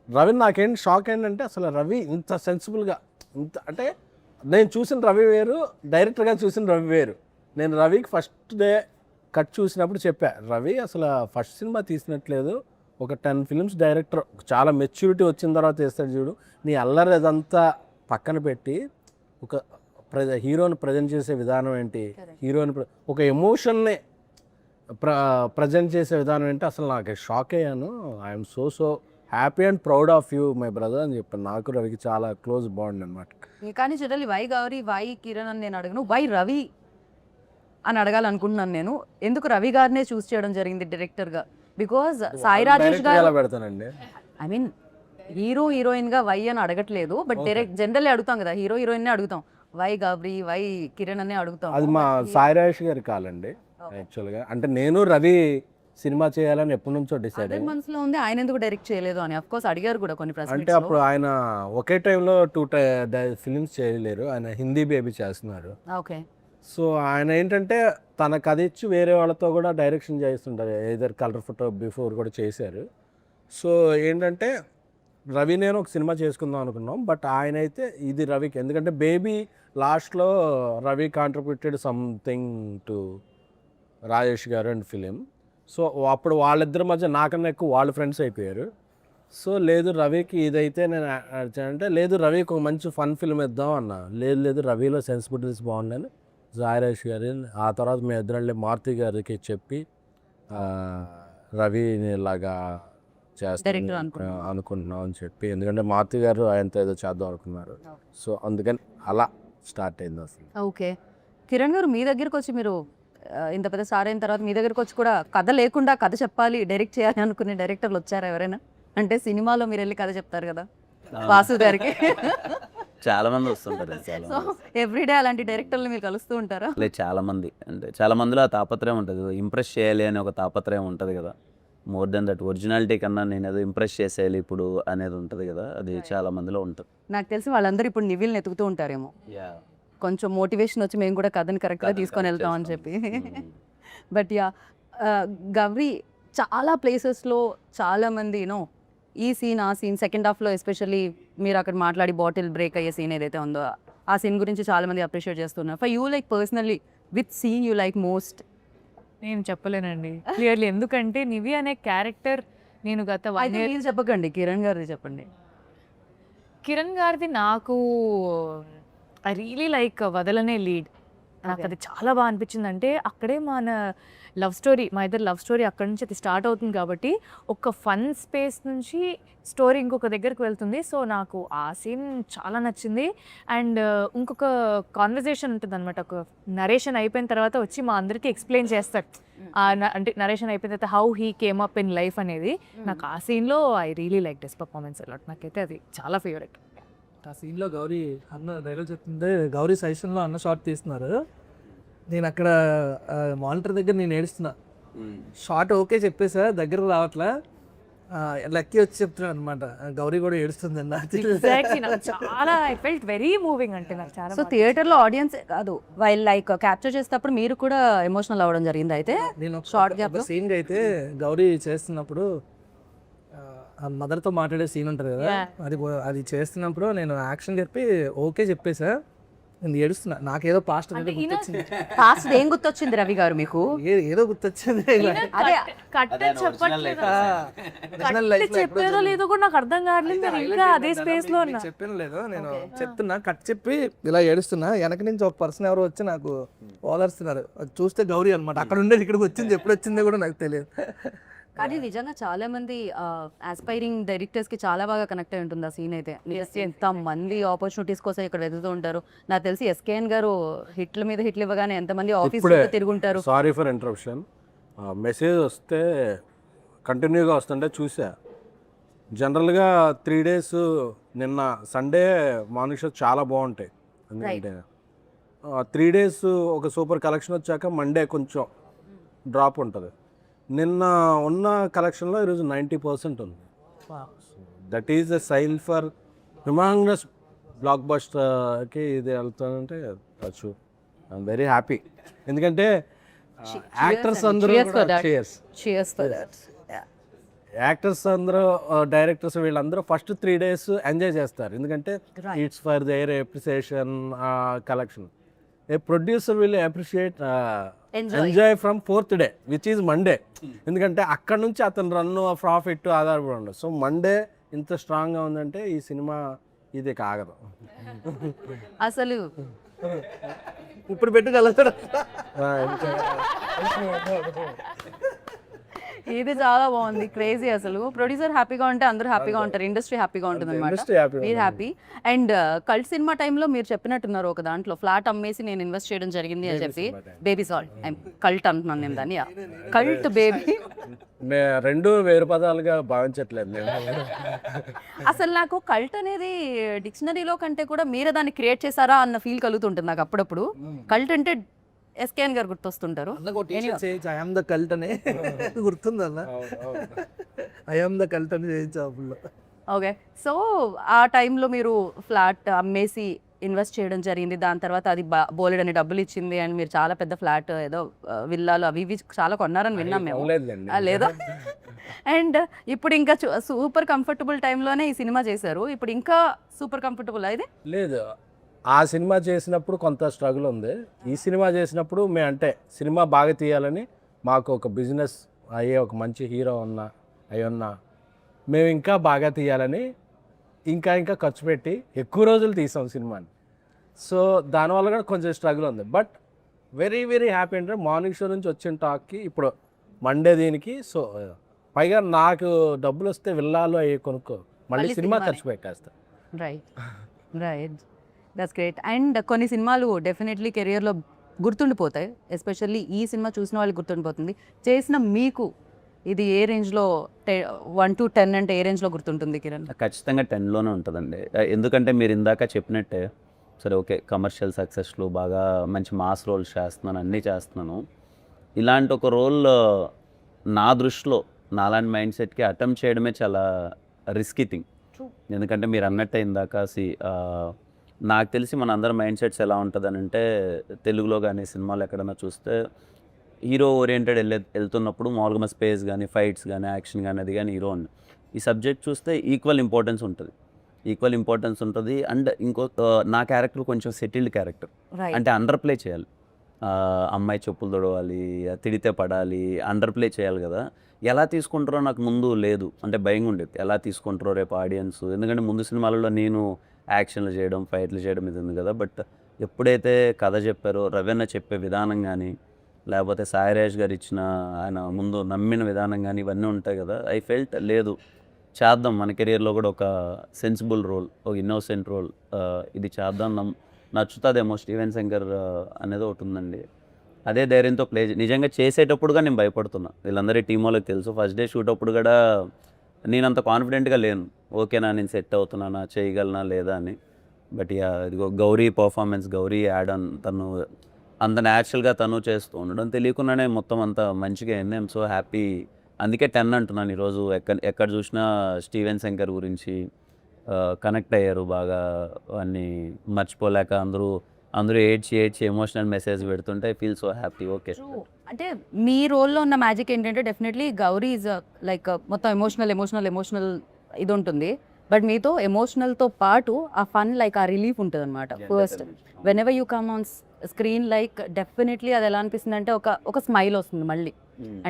రవి నాకేంటి షాక్ ఏంటంటే అసలు రవి ఇంత సెన్సిబుల్గా, ఇంత అంటే నేను చూసిన రవి వేరు, డైరెక్టర్గా చూసిన రవి వేరు. నేను రవికి ఫస్ట్ డే కట్ చూసినప్పుడు చెప్పా, రవి అసలు ఫస్ట్ సినిమా తీసినట్లేదు, ఒక 10 films డైరెక్టర్ చాలా మెచ్యూరిటీ వచ్చిన తర్వాత వేస్తాడు చూడు, నీ అల్లరి అదంతా పక్కన పెట్టి ఒక హీరోని ప్రజెంట్ చేసే విధానం ఏంటి, హీరోని ఒక ఎమోషన్ని ప్రజెంట్ చేసే విధానం ఏంటి, అసలు నాకు షాక్ అయ్యాను. I'm so happy and proud of you my brother అని చెప్పాను. నాకు రవికి చాలా క్లోజ్ బాండ్ అనమాట. కానీ generally why Gauri, why Kiran అని నేను అడగను, వై రవి అని అడగాలనుకుంటున్నాను నేను. ఎందుకు రవి గారినే చూస్ చేయడం జరిగింది డైరెక్టర్గా? బికాజ్ సాయి రాజేష్ గారు ఎలా పెడతానండి, ఐ మీన్ హీరో హీరోయిన్గా వై అని అడగట్లేదు, బట్ డైరెక్ట్ జనరల్లీ అడుగుతాం కదా, హీరో హీరోయిన్నే అడుగుతాం, వై గౌరీ, వై కిరణ్ అనే అడుగుతాం. అది మా సాయి రాజేష్ గారి కాలండి యాక్చువల్గా. అంటే నేను రవి సినిమా చేయాలని ఎప్పటి నుంచో డిసైడ్ అదే మనసులో ఉంది, ఆయన ఎందుకు డైరెక్ట్ చేయలేదు అని. అఫ్ కోర్స్ అడిగారు కూడా కొన్ని అంటే ప్రశ్నలు. అప్పుడు ఆయన ఒకే టైంలో 2 ఫిలిమ్స్ చేయలేరు, ఆయన హిందీ బేబీ చేస్తున్నారు. ఓకే. సో ఆయన ఏంటంటే తన కథ ఇచ్చి వేరే వాళ్ళతో కూడా డైరెక్షన్ చేస్తుంటారు, ఏదర్ కలర్ ఫోటో బిఫోర్ కూడా చేశారు. సో ఏంటంటే రవి నేను ఒక సినిమా చేసుకుందాం అనుకున్నాం, బట్ ఆయన అయితే ఇది రవికి, ఎందుకంటే బేబీ లాస్ట్లో Ravi contributed something to Rajesh గారు అండ్ ఫిలిం. సో అప్పుడు వాళ్ళిద్దరి మధ్య నాకన్నా ఎక్కువ వాళ్ళ ఫ్రెండ్స్ అయిపోయారు. సో లేదు రవికి ఇదైతే నేను అంటే లేదు రవికి ఒక మంచి ఫన్ ఫిల్మ్ ఇద్దాం అన్నా, లేదు రవిలో సెన్సిబిలిటీస్ బాగుందని రాజేష్ గారి, ఆ తర్వాత మేము ఇద్దరు మారుతి గారికి చెప్పి రవిని ఇలాగా చేస్తాం అనుకుంటున్నాం అని చెప్పి, ఎందుకంటే మారుతి గారు ఆయనతో ఏదో చేద్దాం అనుకున్నారు. సో అందుకని అలా స్టార్ట్ అయింది అసలు. ఓకే. కిరణ్ గారు మీ దగ్గరికి వచ్చి, మీరు ఇంత పెద్ద స్టార్ అయిన తర్వాత మీ దగ్గరికి వచ్చి కూడా కథ లేకుండా కథ చెప్పాలి, డైరెక్ట్ చేయాలి అనుకునే డైరెక్టర్లు వచ్చారా ఎవరైనా? అంటే సినిమాలో మీరు వెళ్ళి కథ చెప్తారు కదా వాసు గారికి, చాలా మంది వస్తుంటారు. సో ఎవ్రీడే అలాంటి డైరెక్టర్లు మీరు కలుస్తూ ఉంటారా? లేదు, చాలా మంది, అంటే చాలా మందిలో ఆ తాపత్రయం ఉంటుంది, ఇంప్రెస్ చేయాలి అనే ఒక తాపత్రయం ఉంటుంది కదా. మోర్ దెన్ దట్ ఒరిజినాలిటీ కన్నా నేను ఏదో ఇంప్రెస్ చేసేయాలి ఇప్పుడు అనేది ఉంటుంది కదా, అది చాలా మందిలో ఉంటుంది. నాకు తెలిసి వాళ్ళందరూ ఇప్పుడు నివిల్ని ఎతుకుతూ ఉంటారేమో, కొంచెం మోటివేషన్ వచ్చి మేము కూడా కథని కరెక్ట్గా తీసుకొని వెళ్తాం అని చెప్పి. బట్ యా, గౌరీ చాలా ప్లేసెస్లో చాలామంది యూనో ఈ సీన్ ఆ సీన్ సెకండ్ హాఫ్లో ఎస్పెషల్లీ మీరు అక్కడ మాట్లాడి బాటిల్ బ్రేక్ అయ్యే సీన్ ఏదైతే ఉందో ఆ సీన్ గురించి చాలామంది అప్రిషియేట్ చేస్తున్నారు. For you like personally with scene you like most? నేను చెప్పలేనండి క్లియర్లీ, ఎందుకంటే నివి అనే క్యారెక్టర్ నేను గత 1 అయితే year మీరు చెప్పకండి, కిరణ్ గారిది చెప్పండి. కిరణ్ గారిది నాకు ఐ రియలీ లైక్ వదలనే లీడ్. నాకు అది చాలా బాగా అనిపించింది. అంటే అక్కడే మన లవ్ స్టోరీ, మా ఇద్దరు లవ్ స్టోరీ అక్కడి నుంచి అది స్టార్ట్ అవుతుంది కాబట్టి ఒక ఫన్ స్పేస్ నుంచి స్టోరీ ఇంకొక దగ్గరికి వెళ్తుంది. సో నాకు ఆ సీన్ చాలా నచ్చింది. అండ్ ఇంకొక కాన్వర్జేషన్ ఉంటుంది అనమాట, ఒక నరేషన్ అయిపోయిన తర్వాత వచ్చి మా అందరికీ ఎక్స్ప్లెయిన్ చేస్తాడు. అంటే నరేషన్ అయిపోయిన తర్వాత how he came up in life అనేది. నాకు ఆ సీన్లో I really like this performance a lot. నాకైతే అది చాలా ఫేవరెట్. ఆ సీన్లో గౌరీ అన్న డైలాగ్ చెప్తుంటే గౌరీ సజెషన్లో అన్న షార్ట్ తీస్తున్నారు. నేను అక్కడ మానిటర్ దగ్గర నేను ఏడుస్తున్నా. షార్ట్ ఓకే చెప్పేసా, దగ్గర రావట్లా, లక్కీ వచ్చి చెప్తున్నాడు అనమాట, గౌరీ కూడా ఏడుస్తుంది అన్న. ఎగ్జాక్ట్లీ, నాకు చాలా ఐ ఫెల్ట్ వెరీ మూవింగ్. అంటే నాకు చాలా సో థియేటర్లో ఆడియన్స్ కాదు, వైల్ లైక్ క్యాప్చర్ చేసేటప్పుడు మీరు కూడా ఎమోషనల్ అవ్వడం జరిగింది. అయితే నేను షార్ట్ గ్యాప్ సీన్ అయితే గౌరీ చేస్తున్నప్పుడు మదర్తో మాట్లాడే సీన్ ఉంటుంది కదా, అది చేస్తున్నప్పుడు నేను యాక్షన్ చెప్పి ఓకే చెప్పేసా, నేను ఏడుస్తున్నా. నాకేదో పాస్ట్ గుర్తొచ్చింది. ఫాస్ట్ ఏం గుర్తొచ్చింది రవి గారు మీకు? ఏదో గుర్తొచ్చింది. అదే చెప్పేదో లేదో కూడా నాకు అర్థం కావట్లేదు. నేను ఇంకా అదే స్పేస్ లో ఉన్నా. చెప్పాను లేదు, నేను చెప్తున్నా, కట్ చెప్పి ఇలా ఏడుస్తున్నా. వెనక నుంచి ఒక పర్సన్ ఎవరు వచ్చి నాకు ఓదార్స్తున్నారు. అది చూస్తే గౌరీ అనమాట. అక్కడ ఉండేది ఇక్కడికి వచ్చింది, ఎప్పుడు వచ్చిందో కూడా నాకు తెలియదు. కానీ నిజంగా చాలా మంది ఆస్పైరింగ్ డైరెక్టర్స్ కి చాలా బాగా కనెక్ట్ అయి ఉంటుంది ఆ సీన్ అయితే. ఎంత మంది ఆపర్చునిటీస్ కోసం ఇక్కడ వెతుకుతూ ఉంటారు. నాకు తెలిసి ఎస్కేఎన్ గారు హిట్ల మీద హిట్లు ఇవ్వగానే ఎంతమంది ఆఫీస్ తిరుగుంటారు. Sorry for interruption. మెసేజ్ వస్తే కంటిన్యూగా వస్తుంటే చూసా. జనరల్గా 3 days నిన్న సండే మార్నింగ్ షో చాలా బాగుంటాయి. ఎందుకంటే 3 days ఒక సూపర్ కలెక్షన్ వచ్చాక మండే కొంచెం డ్రాప్ ఉంటుంది. నిన్న ఉన్న కలెక్షన్లో ఈరోజు 90% ఉంది. That is a sign for humongous బ్లాక్ బస్టర్కి ఇది వెళ్తానంటే వచ్చు. I'm very happy. ఎందుకంటే యాక్టర్స్ అందరూ యాక్టర్స్ అందరూ డైరెక్టర్స్ వీళ్ళందరూ ఫస్ట్ 3 days ఎంజాయ్ చేస్తారు. ఎందుకంటే it's for their appreciation collection. A producer will appreciate enjoy from 4th day which is Monday. ఎందుకంటే అక్కడ నుంచి అతను రన్ను ప్రాఫిట్ ఆధారపడి ఉండదు. సో మండే ఇంత స్ట్రాంగ్గా ఉందంటే ఈ సినిమా ఇది కాగదు అసలు. ఇప్పుడు పెట్టుకెళ్తాడు. ఇది చాలా బాగుంది, క్రేజీ. అసలు ప్రొడ్యూసర్ హ్యాపీగా ఉంటే అందరూ హ్యాపీగా ఉంటారు, ఇండస్ట్రీ హ్యాపీగా ఉంటుంది అనమాట. మీరు హ్యాపీ. అండ్ కల్ట్ సినిమా టైంలో మీరు చెప్పినట్టున్నారు ఒక దాంట్లో ఫ్లాట్ అమ్మేసి నేను ఇన్వెస్ట్ చేయడం జరిగింది అని చెప్పి. బేబీ సాల్ట్ కల్ట్ అంటున్నాను నేను దాన్ని, కల్ట్ బేబీ. రెండు వేరు పదాలుగా భావించట్లేదు నేను. అసలు నాకు కల్ట్ అనేది డిక్షనరీలో కంటే కూడా మీరే దాన్ని క్రియేట్ చేశారా అన్న ఫీల్ కలుగుతుంటుంది నాకు అప్పుడప్పుడు. కల్ట్ అంటే ఎస్కేఎన్ గారు గుర్తొస్తుంటారు. ఐఎమ్ ద కల్ట్ అనే గుర్తుంది అన్న. ఐఎమ్ ద కల్ట్ అని చేయించాపుల్లో. ఓకే, సో ఆ టైంలో మీరు ఫ్లాట్ అమ్మేసి ఇన్వెస్ట్ చేయడం జరిగింది. దాని తర్వాత అది బోలెడని డబ్బులు ఇచ్చింది అండ్ మీరు చాలా పెద్ద ఫ్లాట్ ఏదో విల్లాలు అవి ఇవి చాలా కొన్నారని విన్నాం మేము. లేదా? అండ్ ఇప్పుడు ఇంకా సూపర్ కంఫర్టబుల్ టైంలోనే ఈ సినిమా చేశారు. ఇప్పుడు ఇంకా సూపర్ కంఫర్టబుల్ ఇది లేదు. ఆ సినిమా చేసినప్పుడు కొంత స్ట్రగుల్ ఉంది. ఈ సినిమా చేసినప్పుడు మేము అంటే సినిమా బాగా తీయాలని మాకు ఒక బిజినెస్ అయ్యే ఒక మంచి హీరో ఉన్నా మేము ఇంకా బాగా తీయాలని ఇంకా ఖర్చు పెట్టి ఎక్కువ రోజులు తీసాం సినిమాని. సో దానివల్ల కూడా కొంచెం స్ట్రగుల్ ఉంది. బట్ వెరీ వెరీ హ్యాపీ అంటే మార్నింగ్ షో నుంచి వచ్చిన టాక్కి ఇప్పుడు మండే దీనికి. సో పైగా నాకు డబ్బులు వస్తే విల్లాలో అయ్యి కొనుక్కో మళ్ళీ సినిమా ఖర్చు పెట్టేస్తా. Right, that's great. అండ్ కొన్ని సినిమాలు డెఫినెట్లీ కెరియర్లో గుర్తుండిపోతాయి. ఎస్పెషల్లీ ఈ సినిమా చూసిన వాళ్ళకి గుర్తుండిపోతుంది. చేసిన మీకు ఇది ఏ రేంజ్లో 1 to 10 అంటే ఏ రేంజ్లో గుర్తుంటుంది కిరణ్? ఖచ్చితంగా 10లోనే ఉంటుందండి. ఎందుకంటే మీరు ఇందాక చెప్పినట్టే సరే ఓకే కమర్షియల్ సక్సెస్లో బాగా మంచి మాస్ రోల్స్ చేస్తున్నాను, అన్నీ చేస్తున్నాను. ఇలాంటి ఒక రోల్ నా దృష్టిలో నాలాంటి మైండ్ సెట్కి అటెంప్ట్ చేయడమే చాలా రిస్కీ థింగ్. ఎందుకంటే మీరు అన్నట్టే ఇందాక నాకు తెలిసి మన అందరి మైండ్ సెట్స్ ఎలా ఉంటుందని అంటే, తెలుగులో కానీ సినిమాలు ఎక్కడైనా చూస్తే హీరో ఓరియంటెడ్ వెళ్తున్నప్పుడు మామూలుగా స్పేస్ కానీ ఫైట్స్ కానీ యాక్షన్ కానీ అది కానీ హీరో ఉంది. ఈ సబ్జెక్ట్ చూస్తే ఈక్వల్ ఇంపార్టెన్స్ ఉంటుంది. అండ్ నా క్యారెక్టర్ కొంచెం సెటిల్డ్ క్యారెక్టర్, అంటే అండర్ ప్లే చేయాలి. అమ్మాయి చెప్పులు తొడవాలి, తిడితే పడాలి, అండర్ ప్లే చేయాలి కదా. ఎలా తీసుకుంటారో నాకు ముందు లేదు, అంటే భయంగా ఉండేది ఎలా తీసుకుంటారో రేపు ఆడియన్స్. ఎందుకంటే ముందు సినిమాలలో నేను యాక్షన్లు చేయడం ఫైట్లు చేయడం ఇది ఉంది కదా. బట్ ఎప్పుడైతే కథ చెప్పారో, రవీణ చెప్పే విధానం కానీ, లేకపోతే సాయిరాజ్ గారు ఇచ్చిన ఆయన ముందు నమ్మిన విధానం కానీ ఇవన్నీ ఉంటాయి కదా. ఐ ఫెల్ట్ లేదు చేద్దాం, మన కెరియర్లో కూడా ఒక సెన్సిబుల్ రోల్, ఒక ఇన్నోసెంట్ రోల్ ఇది చేద్దాం, నచ్చుతుందేమో స్టీవెన్ శంకర్ అనేది ఒకటి ఉందండి. అదే ధైర్యంతో ప్లే నిజంగా చేసేటప్పుడుగా నేను భయపడుతున్నా. వీళ్ళందరి టీం వాళ్ళకి తెలుసు. ఫస్ట్ డే షూట్ అప్పుడు కూడా నేను అంత కాన్ఫిడెంట్గా లేను, ఓకేనా నేను సెట్ అవుతున్నానా, చేయగలనా లేదా అని. బట్ ఇదిగో Gauri performance, Gauri add on, తను అంత న్యాచురల్గా తను చేస్తూ ఉండడం తెలియకుండానే మొత్తం అంత మంచిగా అయింది. I'm so happy. అందుకే 10 అంటున్నాను ఈరోజు. ఎక్కడ చూసినా స్టీవెన్ శంకర్ గురించి కనెక్ట్ అయ్యారు బాగా, అన్నీ మర్చిపోలేక అందరూ ఏడ్చి ఎమోషనల్ మెసేజ్ పెడుతుంటే I feel so happy. Okay, అంటే మీ రోల్లో ఉన్న మ్యాజిక్ ఏంటంటే డెఫినెట్లీ గౌరీ ఈజ్ లైక్ మొత్తం ఎమోషనల్ ఇది ఉంటుంది. బట్ మీతో ఎమోషనల్తో పాటు ఆ ఫన్, లైక్ ఆ రిలీఫ్ ఉంటుంది అనమాట. First when ever you come on screen, like definitely అది ఎలా అనిపిస్తుంది అంటే ఒక స్మైల్ వస్తుంది మళ్ళీ.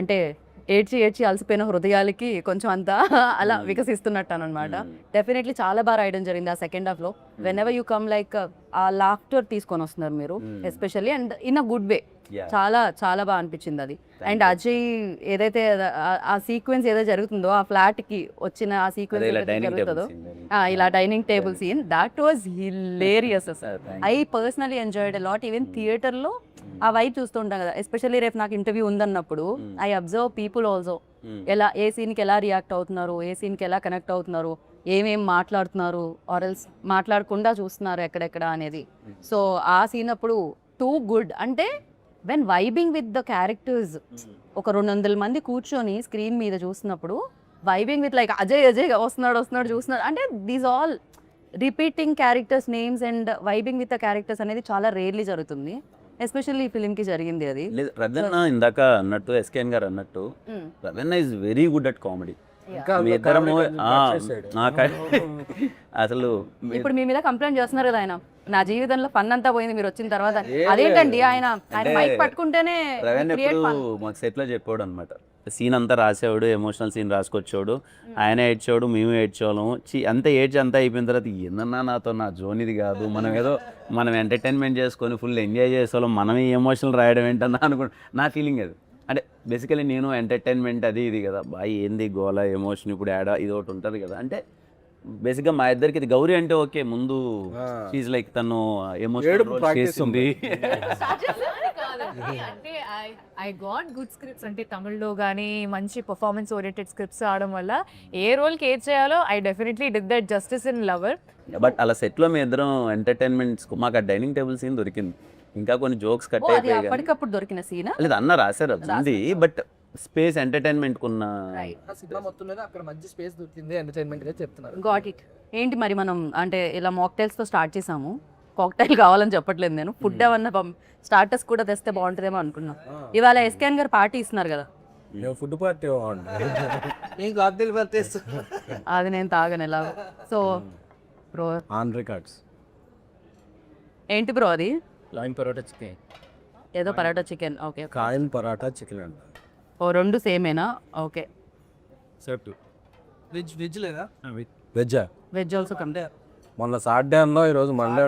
అంటే ఏడ్చి అలసిపోయిన హృదయాలకి కొంచెం అంతా అలా వికసిస్తున్నట్టు అనమాట. డెఫినెట్లీ చాలా బాగా రాయడం జరిగింది ఆ సెకండ్ హాఫ్లో. When ever you come, like ఆ లాఫ్టర్ తీసుకొని వస్తున్నారు మీరు especially, and in a good way. చాలా చాలా బాగా అనిపించింది అది. అండ్ అజయ్ ఏదైతే ఆ సీక్వెన్స్ ఏదో జరుగుతుందో, ఆ ఫ్లాట్ కి వచ్చిన ఆ సీక్వెన్స్ జరుగుతుందో, ఇలా dining table scene, that was hilarious. I personally enjoyed lot. Even థియేటర్లో ఆ వైబ్ చూస్తూ ఉంటాం కదా, ఎస్పెషల్లీ రేపు నాకు ఇంటర్వ్యూ ఉందన్నప్పుడు ఐ అబ్జర్వ్ పీపుల్ ఆల్సో, ఎలా ఏ సీన్కి ఎలా రియాక్ట్ అవుతున్నారు, ఏ సీన్కి ఎలా కనెక్ట్ అవుతున్నారు, ఏమేం మాట్లాడుతున్నారు, ఆర్ఎల్స్ మాట్లాడకుండా చూస్తున్నారు ఎక్కడెక్కడ అనేది. సో ఆ సీన్ అప్పుడు టూ గుడ్. అంటే when vibing with the characters, ఒక 200 మంది కూర్చొని స్క్రీన్ మీద చూసినప్పుడు వైబింగ్ విత్ లైక్ అజయ్ వస్తున్నాడు చూస్తున్నాడు, అంటే these all repeating characters names and vibing with the characters అనేది చాలా రేర్లీ జరుగుతుంది. ఎస్పెషల్లీ ఈ ఫిలింకి జరిగింది అది. రవీణ ఇందాక అన్నట్టు, ఎస్కేఎన్ గారు అన్నట్టు, Raveena is very good at comedy. మీ ఇద్దరము అసలు ఇప్పుడు మీ మీద కంప్లైంట్ చేస్తున్నారు కదా, ఆయన నా జీవితంలో ఫన్ అంతా పోయింది మీరు వచ్చిన తర్వాత. అదేంటండి, ఆయన మైక్ పట్టుకుంటేనే మాకు సెట్లో చెప్పాడు అనమాట. సీన్ అంతా రాసేవాడు, ఎమోషనల్ సీన్ రాసుకొచ్చాడు, ఆయన ఏడ్చాడు, మేము ఏడ్చేవాళ్ళము. అంతా అయిపోయిన తర్వాత ఏందన్నా నాతో నా జోన్ ఇది కాదు, మనం ఎంటర్టైన్మెంట్ చేసుకొని ఫుల్ ఎంజాయ్ చేసేవాళ్ళం, మనం ఈ ఎమోషనల్ రాయడం ఏంటన్నా నా ఫీలింగ్ అది. అంటే బేసికలీ నేను ఎంటర్టైన్మెంట్ అది ఇది కదా, బాయ్ ఏంది గోల ఎమోషన్ ఇప్పుడు యాడ్ ఇది ఒకటి ఉంటుంది కదా. అంటే బేసిక్గా మా ఇద్దరికి ఇది గౌరీ అంటే ఓకే, ముందు షీజ్ లైక్ తను ఎమోషన్ చేస్తుంది. అంటే ఐ గాట్ గుడ్ స్క్రిప్ట్స్, అంటే తమిళ్లో కానీ మంచి పర్ఫార్మెన్స్ ఓరియంటెడ్ స్క్రిప్ట్స్ ఆడడం వల్ల ఏ రోల్కి ఏది చేయాలో I definitely did that justice in lover. But అలా సెట్లో మీ ఇద్దరం ఎంటర్టైన్మెంట్స్, మాకు ఆ డైనింగ్ టేబుల్ సీన్ దొరికింది, ఇంకా కొన్ని జోక్స్ కట్ అయిపోయాయి. అప్పటికప్పుడు దొరికిన సీన్ లేదు అన్న రాశారు అది ఉంది, బట్ స్పేస్ ఎంటర్టైన్మెంట్ కున్న సినిమా మొత్తం మీద అక్కడ మంచి స్పేస్ దొరికింది ఎంటర్టైన్మెంట్ గా చెప్తున్నారు. Got it. ఏంటి మరి మనం అంటే ఇలా మాక్టైల్స్తో స్టార్ట్ చేసాము, కాక్టైల్ కావాలని చెప్పట్లేదు నేను, ఫుడ్ ఏమన్నా స్టార్టర్స్ కూడా తెస్తే బాగుంటుందేమో అనుకున్నాం. ఇవాళ ఎస్కేఎన్ గారు పార్టీ ఇస్తున్నారు కదా, ఫుడ్ పార్టీ అది నేను తాగను ఎలా. సో బ్రో ఆన్ రికార్డ్స్ ఏంటి బ్రో అది? లైన్ పరోటా చికెన్, ఏదో paratha chicken. Okay, coin paratha chicken అంట. ఓ రెండు సేమేనా? ఓకే. వెజ్ లేదా? Veg also come. మొన్న సాటర్డే అన్నా, ఈరోజు మండే.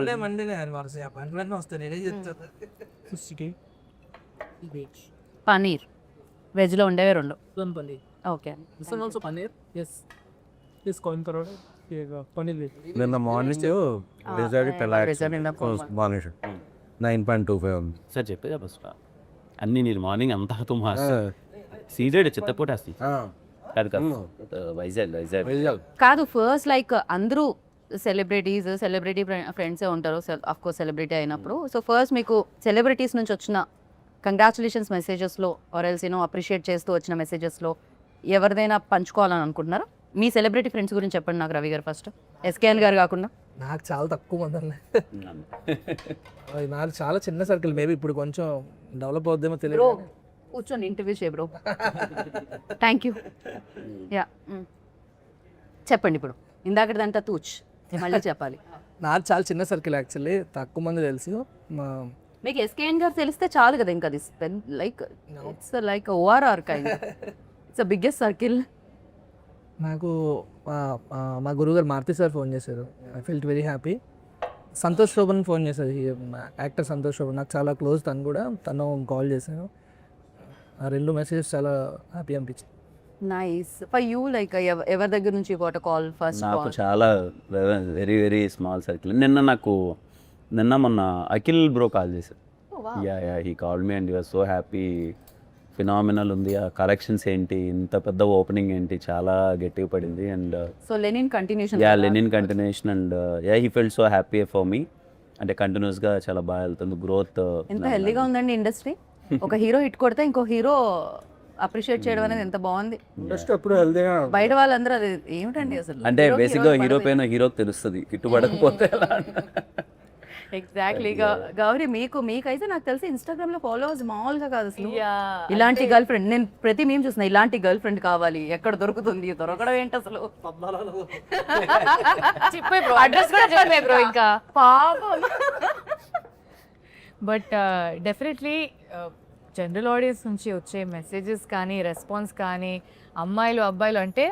వస్తాయి నేనే చెప్తాను. పనీర్ వెజ్లో ఉండేవి రెండు. ఓకే. నిన్న మార్నింగ్ మార్నింగ్ 9.25 ఉంది సార్ చెప్పేదా ఫస్ట్ అన్నీ నేను మార్నింగ్ అంతా సీజెడ్ చిత్తపోటేస్తా కాదు కాదు వైజాగ్ కాదు. ఫస్ట్ లైక్ అందరూ సెలబ్రిటీ ఫ్రెండ్సే ఉంటారు ఆఫ్ కోర్స్ సెలబ్రిటీ అయినప్పుడు. సో ఫస్ట్ మీకు సెలబ్రిటీస్ నుంచి వచ్చిన కంగ్రాచులేషన్స్ మెసేజెస్లో ఆర్ ఎల్స్ అప్రిషియేట్ చేస్తూ వచ్చిన మెసేజెస్లో ఎవరిదైనా పంచుకోవాలని అనుకుంటున్నారా? మీ సెలబ్రిటీ ఫ్రెండ్స్ గురించి చెప్పండి నాకు రవి గారు ఫస్ట్. ఎస్కేఎన్ గారు కాకుండా. నాకు చాలా తక్కువ మంది ఉన్నాయి. అది నాది చాలా చిన్న సర్కిల్. మేబీ ఇప్పుడు కొంచెం డెవలప్ అవుద్దేమో బ్రో తెలియదు. కూర్చొని ఇంటర్వ్యూ చేయ బ్రో. Thank you. యా చెప్పండి ఇప్పుడు. ఇందాకటిదంతా తూచ్ మళ్ళీ చెప్పాలి. నాది చాలా చిన్న సర్కిల్ యాక్చువల్లీ, తక్కువ మంది తెలుసు. మీకు ఎస్కేఎన్ గారు తెలిస్తే చాలు కదా, ఇంకా అది like it's like ORR kind. It's biggest circle. నాకు మా గురువుగారు మారుతి సార్ ఫోన్ చేశారు. I felt very happy. Santosh Sobhan phone చేశారు, యాక్టర్ సంతోష్ శోభన్, నాకు చాలా క్లోజ్. తను కాల్ చేశాను. ఆ 2 మెసేజెస్ చాలా హ్యాపీ అనిపించింది. నైస్. ఫర్ యూ లైక్ ఎవరి దగ్గర నుంచి వాట్ కాల్ ఫస్ట్ నాకు కాల్? చాలా వెరీ వెరీ స్మాల్ సర్కిల్. నిన్న మొన్న అఖిల్ బ్రో కాల్ చేశారు. Yeah he call me and you're so happy, phenomenal ఉంది, ఆ కలెక్షన్స్ ఏంటి, ఇంత పెద్ద ఓపెనింగ్ ఏంటి, చాలా గట్టిగా పడింది. And so Lenin continuation. Lenin continuation. And he felt so happy for me. అంటే కంటిన్యూస్గా చాలా బాగా వెళ్తుంది గ్రోత్. ఎంత హెల్దీగా ఉందండి ఇండస్ట్రీ. ఒక హీరో హిట్ కొడితే ఇంకో హీరో అప్రిషియేట్ చేయడం అనేది ఎంత బాగుంది. ఇండస్ట్రీ ఎప్పుడు హెల్దీగా బయట వాళ్ళందరూ అది ఏమిటండి అసలు. అంటే బేసిక్గా హీరో పైన హీరోకి తెలుస్తుంది, కిట్టుబడకపోతే ఎలా. ఎగ్జాక్ట్లీ. గౌరీ మీకైతే నాకు తెలిసి ఇన్స్టాగ్రామ్ లో ఫాలోవర్స్ మామూలుగా కాదు అసలు. ఇలాంటి గర్ల్ ఫ్రెండ్ నేను ప్రతి మేము చూసిన, ఇలాంటి గర్ల్ ఫ్రెండ్ కావాలి, ఎక్కడ దొరుకుతుంది, దొరకడం ఏంటి అసలు. చెప్పే బ్రో, అడ్రస్ కూడా చెప్పే బ్రో ఇంకా పాపం. బట్ డెఫినెట్లీ జనరల్ ఆడియన్స్ నుంచి వచ్చే మెసేజెస్ కానీ రెస్పాన్స్ కానీ అమ్మాయిలు అబ్బాయిలు అంటే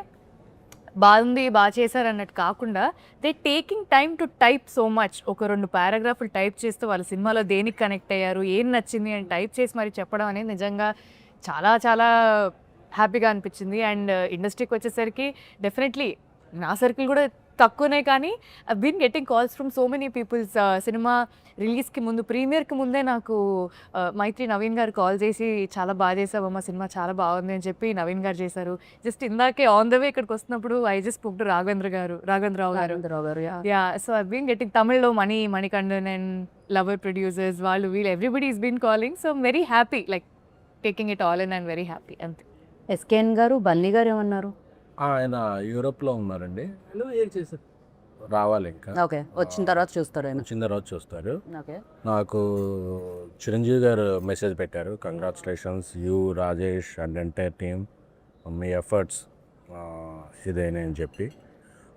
బాగుంది బాగా చేశారు అన్నట్టు కాకుండా they taking time to type so much. ఒక 2 పారాగ్రాఫ్లు టైప్ చేస్తూ వాళ్ళ సినిమాలో దేనికి కనెక్ట్ అయ్యారు, ఏం నచ్చింది అని టైప్ చేసి మరి చెప్పడం అనేది నిజంగా చాలా చాలా హ్యాపీగా అనిపించింది. అండ్ ఇండస్ట్రీకి వచ్చేసరికి డెఫినెట్లీ నా సర్కిల్ కూడా తక్కువనే, కానీ I been getting calls from so many peoples. సినిమా రిలీజ్కి ముందు, ప్రీమియర్కి ముందే నాకు మైత్రి నవీన్ గారు కాల్ చేసి చాలా బాగా చేసావమ్మా, సినిమా చాలా బాగుంది అని చెప్పి నవీన్ గారు చేశారు. జస్ట్ ఇందాకే ఆన్ ద వే ఇక్కడికి వస్తున్నప్పుడు I just spoke to Raghavendra Rao గారు. Yeah, so I been getting తమిళ్లో మణికండన్ అండ్ లవర్ ప్రొడ్యూసర్స్ వాళ్ళు వీళ్ళు everybody is been calling. So very happy, like taking it all in and very happy. అంతే. SKN గారు, బన్నీ గారు ఏమన్నారు? ఆయన యూరోప్లో ఉన్నారండి, రావాలి ఇంకా. ఓకే, వచ్చిన తర్వాత చూస్తారు ఆయన. వచ్చిన తర్వాత చూస్తారు. ఓకే. నాకు చిరంజీవి గారు మెసేజ్ పెట్టారు, congratulations you Rajesh and entire team, మీ ఎఫర్ట్స్ ఇదేనే అని చెప్పి.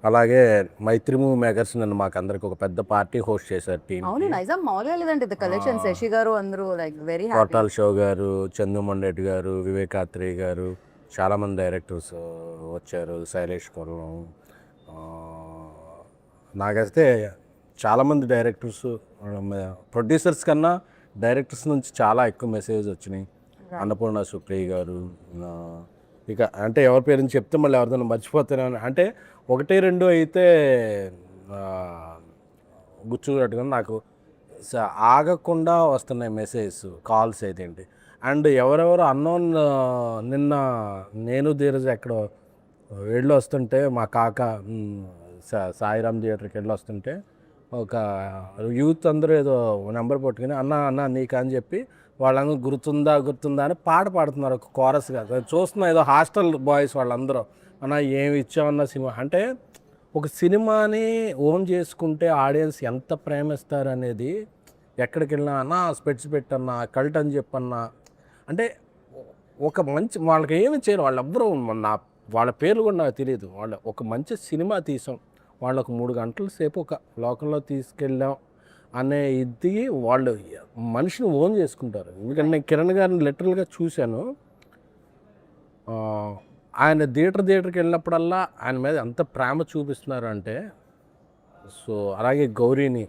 అలాగే మైత్రి మూవీ మేకర్స్ నన్ను మాకు అందరికి ఒక పెద్ద పార్టీ హోస్ట్ చేశారు టీం. అవును, నైజాం మామూలుగా లేదండి. ద కలెక్షన్ శశి గారు అందరూ లైక్ వెరీ హ్యాపీ. కోటాల్ షో గారు, చందుమొండెడ్డి గారు, వివేకాత్రి గారు, చాలామంది డైరెక్టర్స్ వచ్చారు, శైలేష్ కొల్లం. నాకైతే చాలామంది డైరెక్టర్స్, ప్రొడ్యూసర్స్ కన్నా డైరెక్టర్స్ నుంచి చాలా ఎక్కువ మెసేజ్ వచ్చినాయి. అన్నపూర్ణ సుప్రియ గారు, ఇక అంటే ఎవరి పేరుని చెప్తే మళ్ళీ ఎవరిదైనా మర్చిపోతాను అంటే 1-2 అయితే గుర్చున్నట్టుగా నాకు ఆగకుండా వస్తున్నాయి మెసేజ్ కాల్స్ అయితే ఏంటి. అండ్ ఎవరెవరు అన్నోన్, నిన్న నేను ధీరజ్ ఎక్కడో వెళ్ళి వస్తుంటే మా కాక సాయిరామ్ థియేటర్కి వెళ్ళి వస్తుంటే ఒక యూత్ అందరూ ఏదో నెంబర్ పట్టుకుని అన్న నీకు అని చెప్పి వాళ్ళందరూ గుర్తుందా అని పాట పాడుతున్నారు, ఒక కోరస్గా చూస్తున్నా. ఏదో హాస్టల్ బాయ్స్ వాళ్ళందరూ అన్న ఏమి ఇచ్చామన్న సినిమా అంటే, ఒక సినిమాని ఓన్ చేసుకుంటే ఆడియన్స్ ఎంత ప్రేమిస్తారు అనేది ఎక్కడికి వెళ్ళినా అన్న స్పెట్స్ పెట్టన్నా, కల్ట్ అని చెప్పన్నా, అంటే ఒక మంచి వాళ్ళకి ఏమి చేయరు. వాళ్ళెవ్వరూ వాళ్ళ పేర్లు కూడా నాకు తెలియదు. వాళ్ళ ఒక మంచి సినిమా తీసాం, వాళ్ళకు 3 గంటల సేపు ఒక లోకంలో తీసుకెళ్ళాం అనే ఇది వాళ్ళు మనిషిని ఓన్ చేసుకుంటారు. ఎందుకంటే నేను కిరణ్ గారిని లిటరల్గా చూశాను. ఆయన థియేటర్కి వెళ్ళినప్పుడల్లా ఆయన మీద ఎంత ప్రేమ చూపిస్తున్నారు అంటే. సో అలాగే గౌరీని,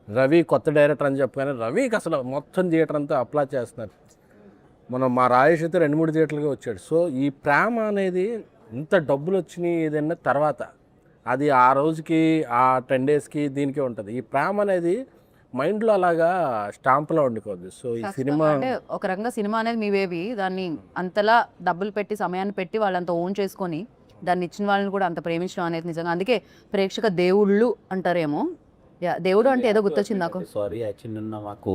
రవి కొత్త డైరెక్టర్ అని చెప్పగానే రవికి అసలు మొత్తం థియేటర్ అంతా అప్లై చేస్తున్నారు. మనం మా రాజేష్ అయితే 2-3 థియేటర్లుగా వచ్చాడు. సో ఈ ప్రేమ అనేది ఇంత డబ్బులు వచ్చినాయి ఏదైనా తర్వాత అది ఆ రోజుకి ఆ 10 డేస్కి దీనికే ఉంటుంది. ఈ ప్రేమ అనేది మైండ్లో అలాగా స్టాంప్లో ఉండిపోద్ది. సో ఈ సినిమా అంటే ఒక రకంగా సినిమా అనేది మీ బేబీ, దాన్ని అంతలా డబ్బులు పెట్టి సమయాన్ని పెట్టి వాళ్ళంతా ఓన్ చేసుకొని దాన్ని ఇచ్చిన వాళ్ళని కూడా అంత ప్రేమించడం అనేది నిజంగా అందుకే ప్రేక్షక దేవుళ్ళు అంటారేమో. దేవుడు అంటే ఏదో గుర్తొచ్చింది నాకు. సారీ, యాక్చువల్లీ నిన్న మాకు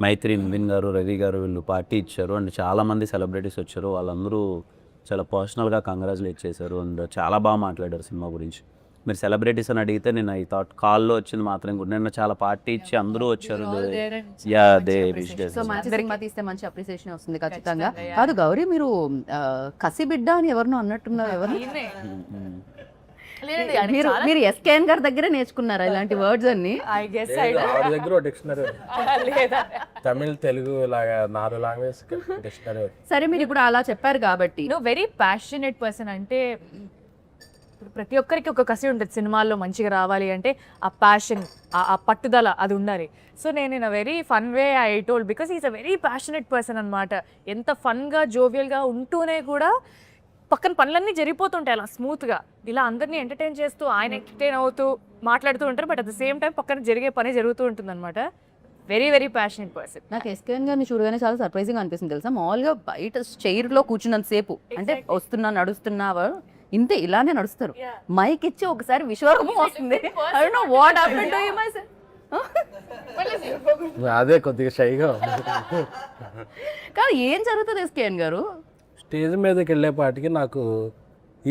మైత్రి నవీన్ గారు, రవి గారు వీళ్ళు పార్టీ ఇచ్చారు. అండ్ చాలామంది సెలబ్రిటీస్ వచ్చారు. వాళ్ళందరూ చాలా పర్సనల్గా కంగ్రాచులేట్ చేశారు అండ్ చాలా బాగా మాట్లాడారు సినిమా గురించి. మీరు సెలబ్రిటీస్ అని అడిగితే నేను ఐ థాట్ కాల్లో వచ్చింది మాత్రం కూడా నిన్న చాలా పార్టీ ఇచ్చి అందరూ వచ్చారు. యా దే విష్ సో మంచి సినిమా తీస్తే మంచి అప్రిసియేషన్ వస్తుంది ఖచ్చితంగా. కాదు గౌరీ, మీరు కసి బిడ్డ అని ఎవరినో అన్నట్టున్నారు. ఎవరు మీరు ఎస్కేఎన్ గారి దగ్గరే నేర్చుకున్నారా ఇలాంటి వర్డ్స్ అన్ని? ఐ గెస్ ఆవిడ దగ్గర డిక్షనరీ తమిళ్ తెలుగు లాగా 4 లాంగ్వేజ్ డిక్షనరీ. సరే, మీరు ఇప్పుడు అలా చెప్పారు కాబట్టి వెరీ ప్యాషనేట్ పర్సన్. అంటే ఇప్పుడు ప్రతి ఒక్కరికి ఒక కసి ఉంటుంది సినిమాల్లో మంచిగా రావాలి అంటే, ఆ ప్యాషన్, ఆ పట్టుదల అది ఉండాలి. సో నేను in a very fun way I told because is a very passionate person అనమాట. ఎంత ఫన్గా జోవియల్గా ఉంటూనే కూడా పక్కన పనులన్నీ జరిగిపోతుంటాయి అలా స్మూత్గా. ఇలా అందరినీ ఎంటర్టైన్ చేస్తూ ఆయన ఎంటర్టైన్ అవుతూ మాట్లాడుతూ ఉంటారు. But at the same time పక్కన జరిగే పని జరుగుతూ ఉంటుంది అనమాట. Very very passionate person. నాకు ఎస్కేఎన్ గారిని చూడగానే చాలా సర్ప్రైజింగ్ అనిపిస్తుంది తెలుసా. మామూలుగా బయట చైర్లో కూర్చున్నంత సేపు అంటే వస్తున్నా నడుస్తున్నావా ఇంతే ఇలానే నడుస్తారు. మైక్ ఇచ్చి ఒకసారి విశ్వరూపం వస్తుంది. I don't know what happened to him, I said. అదే కొద్దిగా షైగా కానీ ఏం జరుగుతుంది ఎస్కేఎన్ గారు? స్టేజ్ మీదకి వెళ్ళేపాటికి నాకు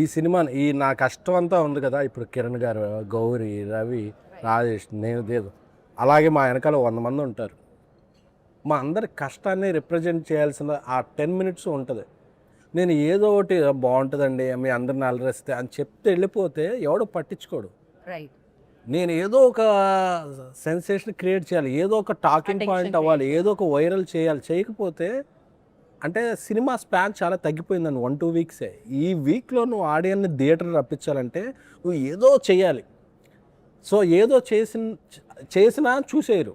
ఈ సినిమా నా కష్టం అంతా ఉంది కదా. ఇప్పుడు కిరణ్ గారు, గౌరీ, రవి, రాజేష్, నేను దేదు, అలాగే మా వెనకాల 100 మంది ఉంటారు. మా అందరి కష్టాన్ని రిప్రజెంట్ చేయాల్సిన ఆ 10 minutes ఉంటుంది. నేను ఏదో ఒకటి బాగుంటుందండి మీ అందరిని అలరిస్తే అని చెప్తే వెళ్ళిపోతే ఎవడో పట్టించుకోడు. రైట్. నేను ఏదో ఒక సెన్సేషన్ క్రియేట్ చేయాలి, ఏదో ఒక టాకింగ్ పాయింట్ అవ్వాలి, ఏదో ఒక వైరల్ చేయాలి. చేయకపోతే అంటే సినిమా స్పాన్ చాలా తగ్గిపోయిందండి. 1-2 weeks. ఈ వీక్లో నువ్వు ఆడియన్ని థియేటర్ రప్పించాలంటే నువ్వు ఏదో చేయాలి. సో ఏదో చేసినా చూసేయరు.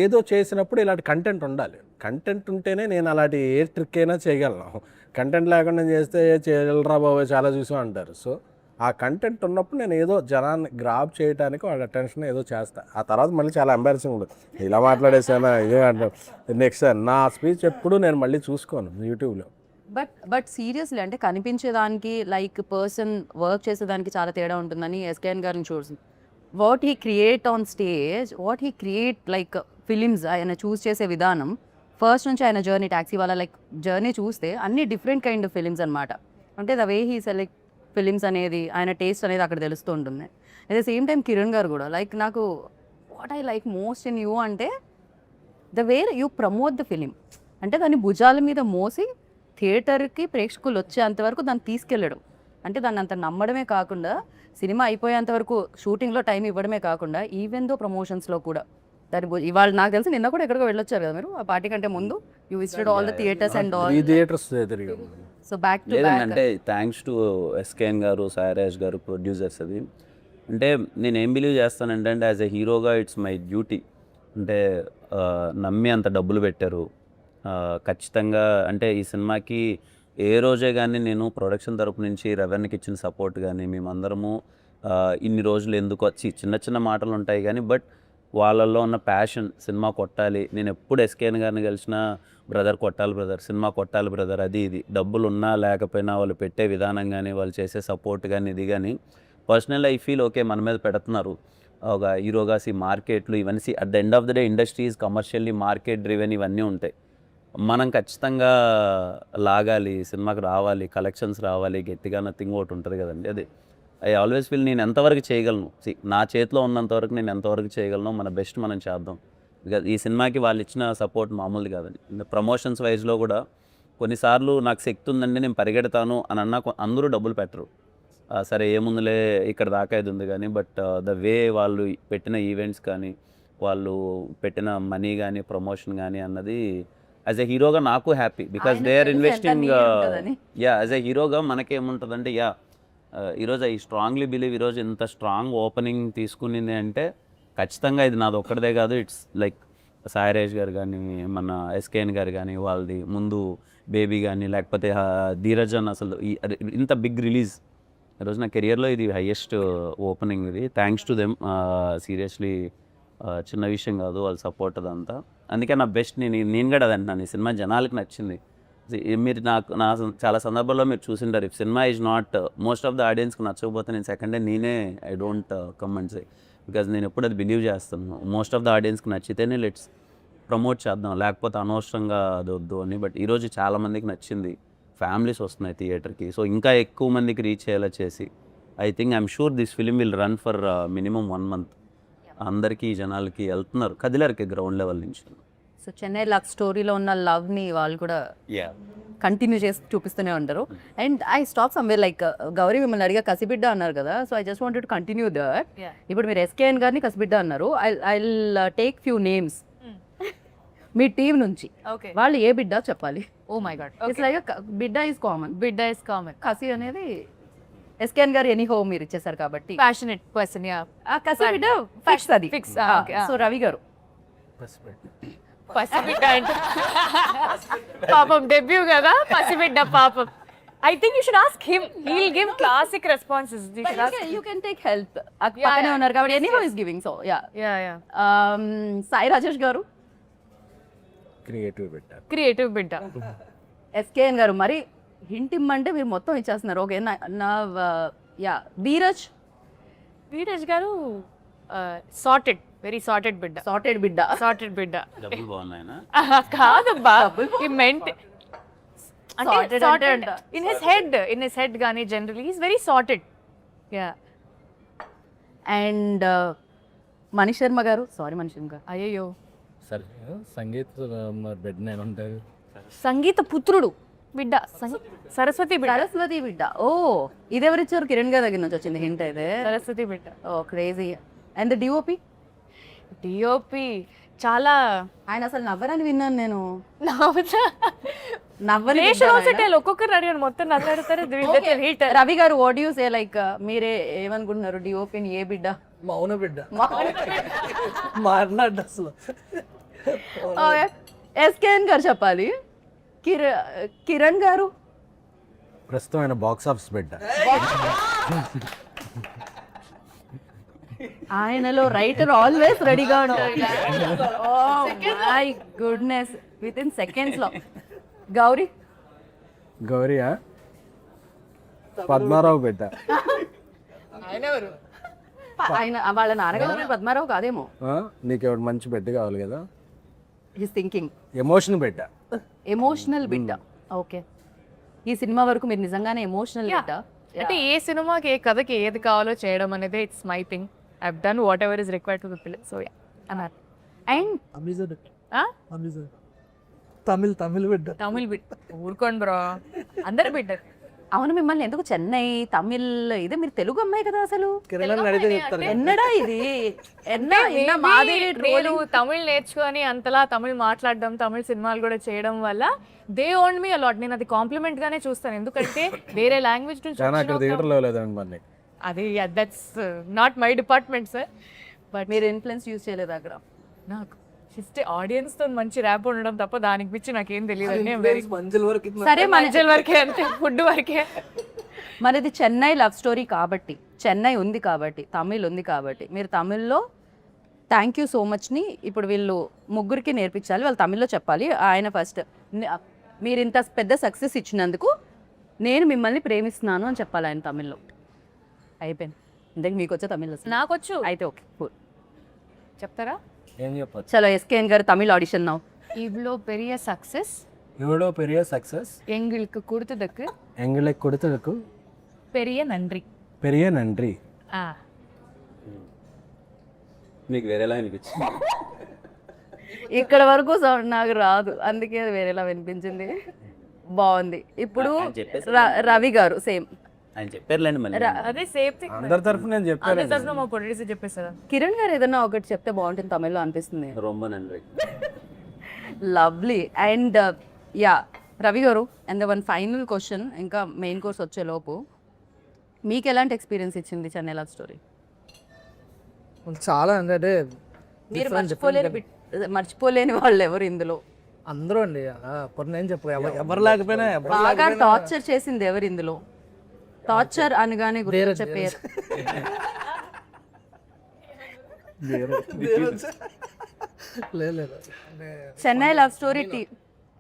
ఏదో చేసినప్పుడు ఇలాంటి కంటెంట్ ఉండాలి. కంటెంట్ ఉంటేనే నేను అలాంటి ఏ ట్రిక్ అయినా చేయగలను. కంటెంట్ లేకుండా చేస్తే చేయగలరా బాబు చాలా చూసాం అంటారు. సో ఆ కంటెంట్ ఉన్నప్పుడు నేను ఏదో జనాన్ని గ్రాప్ చేయడానికి వాళ్ళ అటెన్షన్ ఏదో చేస్తాను. ఆ తర్వాత మళ్ళీ చాలా ఎంబారసింగ్ ఉంటుంది. ఇలా మాట్లాడేసానా ఇదే అంటారు. నెక్స్ట్ నా స్పీచ్ ఎప్పుడు నేను మళ్ళీ చూసుకోను యూట్యూబ్లో. బట్ సీరియస్లీ అంటే కనిపించేదానికి లైక్ పర్సన్ వర్క్ చేసేదానికి చాలా తేడా ఉంటుందని ఎస్కేఎన్ గారిని చూసి what he create on stage, what he create like films ఆయన చూస్ చేసే విధానం ఫస్ట్ నుంచి ఆయన జర్నీ ట్యాక్సీ వాళ్ళ లైక్ జర్నీ చూస్తే అన్ని డిఫరెంట్ కైండ్ ఆఫ్ ఫిలిమ్స్ అనమాట. అంటే the way he select films అనేది ఆయన టేస్ట్ అనేది అక్కడ తెలుస్తూ ఉంటుంది. At the same time Kiran గారు కూడా లైక్ నాకు what I like most in you అంటే the way you promote the film. అంటే దాన్ని భుజాల మీద మోసి థియేటర్కి ప్రేక్షకులు వచ్చేంతవరకు దాన్ని తీసుకెళ్ళడం. అంటే దాన్ని అంత నమ్మడమే కాకుండా సినిమా అయిపోయేంత వరకు షూటింగ్లో టైం ఇవ్వడమే కాకుండా ఈవెన్ దో ప్రమోషన్స్లో కూడా దాని ఇవాళ నాకు తెలిసి నిన్న కూడా ఎక్కడికో వెళ్ళొచ్చారు కదా మీరు ఆ పార్టీ కంటే ముందు. You visited all the theatres and all. 3 theatres తిరిగాం. సో బ్యాక్ టు లేదండి, అంటే థ్యాంక్స్ టు ఎస్కేఎన్ గారు, సాయిరాజ్ గారు, ప్రొడ్యూసర్స్. అది అంటే నేను ఏం బిలీవ్ చేస్తానంటే యాజ్ ఎ హీరోగా ఇట్స్ మై డ్యూటీ. అంటే నమ్మి అంత డబ్బులు పెట్టారు ఖచ్చితంగా. అంటే ఈ సినిమాకి ఏ రోజే కానీ నేను ప్రొడక్షన్ తరపు నుంచి రెవెన్యూకి ఇచ్చిన సపోర్ట్ కానీ మేమందరము ఇన్ని రోజులు ఎందుకు వచ్చి చిన్న చిన్న మాటలు ఉంటాయి కానీ బట్ వాళ్ళల్లో ఉన్న ప్యాషన్ సినిమా కొట్టాలి. నేను ఎప్పుడు ఎస్కేఎన్ గారిని కలిసిన బ్రదర్ కొట్టాలి బ్రదర్, సినిమా కొట్టాలి బ్రదర్, అది ఇది డబ్బులు ఉన్నా లేకపోయినా వాళ్ళు పెట్టే విధానం కానీ వాళ్ళు చేసే సపోర్ట్ కానీ ఇది కానీ పర్సనల్ ఐ ఫీల్ ఓకే మన మీద పెడుతున్నారు ఒక హీరోగా. మార్కెట్లు ఇవన్నీ at the end of the day industries commercially market driven ఇవన్నీ ఉంటాయి. మనం ఖచ్చితంగా లాగాలి, సినిమాకి రావాలి, కలెక్షన్స్ రావాలి, గట్టిగా నథింగ్ ఒకటి ఉంటుంది కదండి. అది ఐ ఆల్వేస్ ఫీల్ నేను ఎంతవరకు చేయగలను, నా చేతిలో ఉన్నంతవరకు నేను ఎంతవరకు చేయగలను మన బెస్ట్ మనం చేద్దాం. బికాజ్ ఈ సినిమాకి వాళ్ళు ఇచ్చిన సపోర్ట్ మామూలు కాదండి. ప్రమోషన్స్ వైజ్లో కూడా కొన్నిసార్లు నాకు శక్తి ఉందండి నేను పరిగెడతాను అని అన్నా అందరూ డబ్బులు పెట్టరు. సరే ఏముందులే ఇక్కడ దాకా ఇది ఉంది కానీ బట్ ద వే వాళ్ళు పెట్టిన ఈవెంట్స్ కానీ వాళ్ళు పెట్టిన మనీ కానీ ప్రమోషన్ కానీ అన్నది యాజ్ ఎ హీరోగా నాకు happy because they are investing. As a హీరోగా మనకేముంటుందంటే ఈరోజు ఐ స్ట్రాంగ్లీ బిలీవ్ ఈరోజు ఇంత స్ట్రాంగ్ ఓపెనింగ్ తీసుకునింది అంటే ఖచ్చితంగా ఇది నాది ఒక్కడిదే కాదు. ఇట్స్ లైక్ సాయిరాజ్ గారు కానీ మన ఎస్కేఎన్ గారు కానీ వాళ్ళది ముందు బేబీ కానీ లేకపోతే ధీరజన్ అసలు ఇంత బిగ్ రిలీజ్ ఈరోజు నా కెరియర్లో ఇది హైయెస్ట్ ఓపెనింగ్. ఇది థ్యాంక్స్ టు దెమ్ సీరియస్లీ. చిన్న విషయం కాదు వాళ్ళ సపోర్ట్ అదంతా. అందుకే నా బెస్ట్ నేను కూడా అదంటున్నాను ఈ సినిమా జనాలకి నచ్చింది. మీరు నా చాలా సందర్భాల్లో మీరు చూసింటారు if cinema is not most of the ఆడియన్స్కి నచ్చకపోతే నేను సెకండ్ డే నేనే I don't comment say because నేను ఎప్పుడు అది బిలీవ్ చేస్తాను మోస్ట్ ఆఫ్ ద ఆడియన్స్కి నచ్చితేనే లెట్స్ ప్రమోట్ చేద్దాం లేకపోతే అనవసరంగా అది వద్దు అని. బట్ ఈరోజు చాలామందికి నచ్చింది. ఫ్యామిలీస్ వస్తున్నాయి థియేటర్కి. సో ఇంకా ఎక్కువ మందికి రీచ్ అయ్యేలా చేసి I'm sure this film will run for minimum 1 month. అందరికీ జనాలకి వెళ్తున్నారు, కదిలారికి గ్రౌండ్ లెవెల్ నుంచి. సో చెన్నై లవ్ స్టోరీలో ఉన్న లవ్ని వాళ్ళు కూడా కంటిన్యూ చేసి చూపిస్తూనే ఉంటారు. And I stop somewhere like Gauri మిమ్మల్ని అడిగా కసిబిడ్డ అన్నారు కదా, so I just wanted to continue that. ఇప్పుడు మీరు ఎస్కేఎన్ గారిని కసిబిడ్డ అన్నారు. I take few names me team నుంచి. ఓకే, వాళ్ళు ఏ బిడ్డ చెప్పాలి. Oh my God, it's like బిడ్డ ఈజ్ కామన్, బిడ్డ ఇస్ కామన్. కసి అనేది ఎస్కేఎన్ గారు ఎనీ హోమ్ మీరు ఇచ్చేసారు కాబట్టి ప్యాషనెట్ పర్సన్, యా. ఆ కసి బిడ్డ ఫిక్స్ అది. Fix, okay, సో రవి గారు పసిబిడ్డ అంటే పాపం డెబ్యూ కదా, పసిబిడ్డ పాపం. I think you should ask him. He'll give classic responses. You should ask. You can take help. పక్కనే ఉన్నారు కాబట్టి ఎనీ హో is giving. So yeah, Yeah. Sai Rajesh గారు, క్రియేటివ్ పెట్టారు. Creative బిడ్డ. ఎస్కేఎన్ గారు మరి హింట్ ఇమ్మంటే మీరు మొత్తం ఇచ్చేస్తున్నారు. ఓకే నా యా ధీరజ్ వీరేష్ గారు సార్టెడ్, వెరీ సార్టెడ్ బిడ్డ. సార్టెడ్ బిడ్డ. సార్టెడ్ బిడ్డ డబ్బులు బాగున్నాయనా? కాదబ్బా, ఈ మెంట్ Sorted అంటే అంటే ఇన్ హిస్ హెడ్ గానీ generally is very sorted. Yeah. And Manish Sharma గారు, సారీ మనీష్ శర్మ గారు, అయ్యో, సరే సంగీత్ బెడ్ నేను ఉంటారు. సంగీత పుత్రుడు బిడ్డ, సరస్వతి బిడ్డ. సరస్వతి బిడ్డ. ఓ ఇదెవరిచ్చారు? కిరణ్ గారి దగ్గర నుంచి వచ్చింది హింట్ అయితే. సరస్వతి బిడ్డ. Oh crazy. And the DOP DOP చాలా ఆయన అసలు నవ్వరని విన్నాను నేను. నవ్వుతా. నవ్వని ఒక్కొక్కరు అడిగాను, మొత్తం నవ్వుతారు. రవి గారు వాట్ యూ సే లైక్ మీరే ఏమనుకుంటున్నారు డిఓపిని ఏ బిడ్డ? మౌన బిడ్డ మాట్లాడు అసలు. ఎస్కేఎన్ గారు చెప్పాలి. కిరణ్ గారు ప్రస్తుతం ఆయన బాక్స్ ఆఫీస్ బిడ్డ. ఆయనలో రైటర్ ఆల్వేస్ రెడీగా ఉంటారు. Oh my goodness, within seconds లో. గౌరీ గౌరియా పద్మారావు బిడ్డ. ఆయన వాళ్ళ నాన్నగారు పద్మారావు కాదేమో. నీకు ఎవరు మంచి బిడ్డ కావాలి కదా. హిస్ థింకింగ్ ఎమోషన్ బిడ్డ. ఎమోషనల్ బిడ్డ. ఓకే, ఈ సినిమా వరకు మీరు నిజంగానే ఎమోషనల్ బిడ్డ. అంటే ఏ సినిమాకి ఏ కథకి ఏది కావాలో చేయడం అనేది it's my thing. I have done what ever is required to the film. So yeah, అన్నారు. అండ్ తమిళ్ బిడ్డ. తమిళ్ బిడ్డ. ఊరుకోండి బ్రో, అందరు బిడ్డ. అవును, మిమ్మల్ని ఎందుకు చెన్నై తమిళ్ ఇదే, మీరు తెలుగు అమ్మాయి కదా అసలు. కిరణ్ అడిగితే చెప్తారు. ఎన్నడా ఇది మాది నేను తమిళ్ నేర్చుకొని అంతలా తమిళ్ మాట్లాడడం, తమిళ్ సినిమాలు కూడా చేయడం వల్ల దే ఓన్ మీ అలాట్. నేను అది కాంప్లిమెంట్ గానే చూస్తాను, ఎందుకంటే వేరే లాంగ్వేజ్ నుంచి కానీ అక్కడ థియేటర్లో లేదండి మరి. అది that's not my department sir. But మీరు ఇన్ఫ్లుయెన్స్ యూజ్ చేయలేదు అక్కడ. నాకు జస్ట్ ఆడియన్స్ తో మంచి ర్యాప్ ఉండడం తప్ప దానికి పిచ్చి నాకేం తెలియదు. మంజుల వరకు సరే మంచిల వరకే, అంతే, ఫుడ్ వరకే. మనది చెన్నై లవ్ స్టోరీ కాబట్టి, చెన్నై ఉంది కాబట్టి, తమిళ్ ఉంది కాబట్టి, మీరు తమిళ్లో థ్యాంక్ యూ సో మచ్ని ఇప్పుడు వీళ్ళు ముగ్గురికి నేర్పించాలి. వాళ్ళు తమిళ్లో చెప్పాలి. ఆయన ఫస్ట్ మీరు ఇంత పెద్ద సక్సెస్ ఇచ్చినందుకు నేను మిమ్మల్ని ప్రేమిస్తున్నాను అని చెప్పాలి ఆయన తమిళ్లో. అయిపోయింది. ఇంతకు మీకు వచ్చే తమిళ్ అసలు? నాకొచ్చు. అయితే ఓకే, చెప్తారా? ఏం చెప్పచ్చు? చలో ఎస్కేఎన్ గారు తమిళ్ ఆడిషన్ నౌ. இவ்வளோ பெரிய சக்ஸஸ் இவ்வளோ பெரிய சக்ஸஸ் எங்களுக்கு கொடுத்ததுக்கு எங்களுக்கு கொடுத்ததுக்கு பெரிய நன்றி. பெரிய நன்றி. మీకు వేరేలా అనిపించింది? ఇక్కడ వరకు సౌండ్ నాకు రాదు, అందుకే వేరేలా వినిపించింది. బాగుంది. ఇప్పుడు రవి గారు సేమ్ ఆయన చెప్పారులేండి మళ్ళీ. అదే సేమ్ థింగ్. అందరి తరఫు నేను చెప్పాను. అదే తరఫున మా ప్రొడ్యూసర్ చెప్పేసారా? కిరణ్ గారు ఏదన్నా ఒకటి చెప్తే బాగుంటుంది తమిళ్లో అనిపిస్తుంది. రొంబ నండ్రి. లవ్లీ. అండ్ యా రవి గారు, అండ్ వన్ ఫైనల్ క్వశ్చన్, ఇంకా మెయిన్ కోర్స్ వచ్చేలోపు మీకు ఎలాంటి ఎక్స్పీరియన్స్ ఇచ్చింది చెన్నై లవ్ స్టోరీ? చాలా అంటే మీరు మర్చిపోలేని వాళ్ళు ఎవరు ఇందులో? అందరూ అండి. ఇప్పుడు నేను చెప్పు, ఎవరు లేకపోయినా బాగా టార్చర్ చేసింది ఎవరు ఇందులో? టార్చర్ అనగానే గుర్తొచ్చే పేరు. లేదు. Chennai love story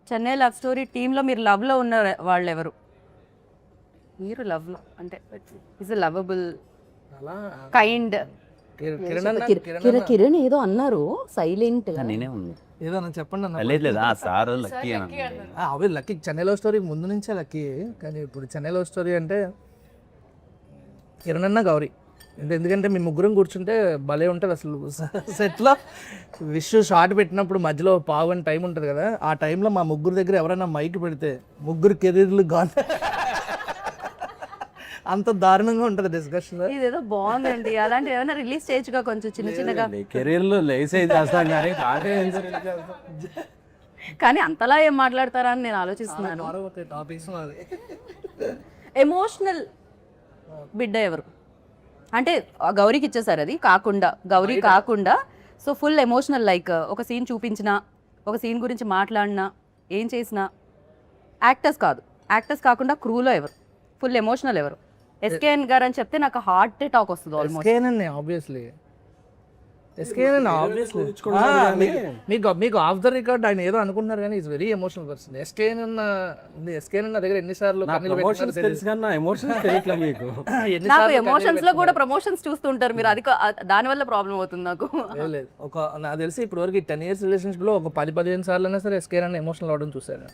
Chennai love story టీంలో మీరు లవ్లో ఉన్న వాళ్ళు ఎవరు? మీరు లవ్లో అంటే ఈజ్ లవబుల్, కైండ్, కిరణ్ అన్న కిరణ్ అన్న కిరణ్ ఏదో అన్నారు సైలెంట్ నేనే ఉంది ఏదో అన్న చెప్పండి అన్న లేదు లేదు ఆ సార్ లక్కీ అని అన్నాడు. అవి లక్కీ చెన్నైలో స్టోరీ ముందు నుంచే లక్కీ, కానీ ఇప్పుడు చెన్నైలో స్టోరీ అంటే కిరణ్ అన్న గౌరీ అంటే ఎందుకంటే మీ ముగ్గురం కూర్చుంటే భలే ఉంటుంది అసలు సెట్లో విష్ షార్ట్ పెట్టినప్పుడు మధ్యలో పావు అని టైం ఉంటుంది కదా, ఆ టైంలో మా ముగ్గురు దగ్గర ఎవరైనా మైక్ పెడితే ముగ్గురు కెరీర్లు గాన్ అంత దారుణంగా ఉంటుంది డిస్కషన్. ఇదేదో బాగుందండి, అలాంటి ఏమైనా రిలీజ్ చేయొచ్చుగా కొంచెం చిన్న చిన్నగా. కెరీర్లో లేసే చేస్తాం కానీ నాకే కానీ అంతలా ఏం మాట్లాడతారా అని నేను ఆలోచిస్తున్నాను. టాపిక్స్ ఎమోషనల్ బిడ్డ ఎవరు అంటే గౌరీకి ఇచ్చేసారు, అది కాకుండా గౌరీ కాకుండా సో ఫుల్ ఎమోషనల్ లైక్ ఒక సీన్ చూపించినా ఒక సీన్ గురించి మాట్లాడినా ఏం చేసినా యాక్టర్స్ కాదు, యాక్టర్స్ కాకుండా క్రూలో ఎవరు ఫుల్ ఎమోషనల్ ఎవరు? ఎస్కేఎన్ గారు అని చెప్తే నాకు హార్ట్ అటాక్ వస్తుంది ఆల్మోస్ట్. ఎస్కేనండి ఆబ్వియస్లీ, ఎస్కేనండి ఆబ్వియస్లీ. మీకు ఆఫ్ ద రికార్డ్ ఆయన ఏదో అనుకుంటున్నారు కానీ is very emotional person. SKN నా దగ్గర ఎన్నిసార్లు ఎమోషన్స్ తెలుసు కానీ ఎమోషన్స్ తెలియట్లే మీకు. నాకు ఎమోషన్స్ లో కూడా ప్రమోషన్స్ చూస్తుంటారు మీరు, అది దాని వల్ల ప్రాబ్లం అవుతుంది నాకు. లేదు ఒక నాకు తెలిసి ఇప్పుడు వరకు 10 years రిలేషన్షిప్లో ఒక 10-15 సార్లు అయినా సరే ఎస్కేన్ అన్న ఎమోషనల్ అవడం చూసాను.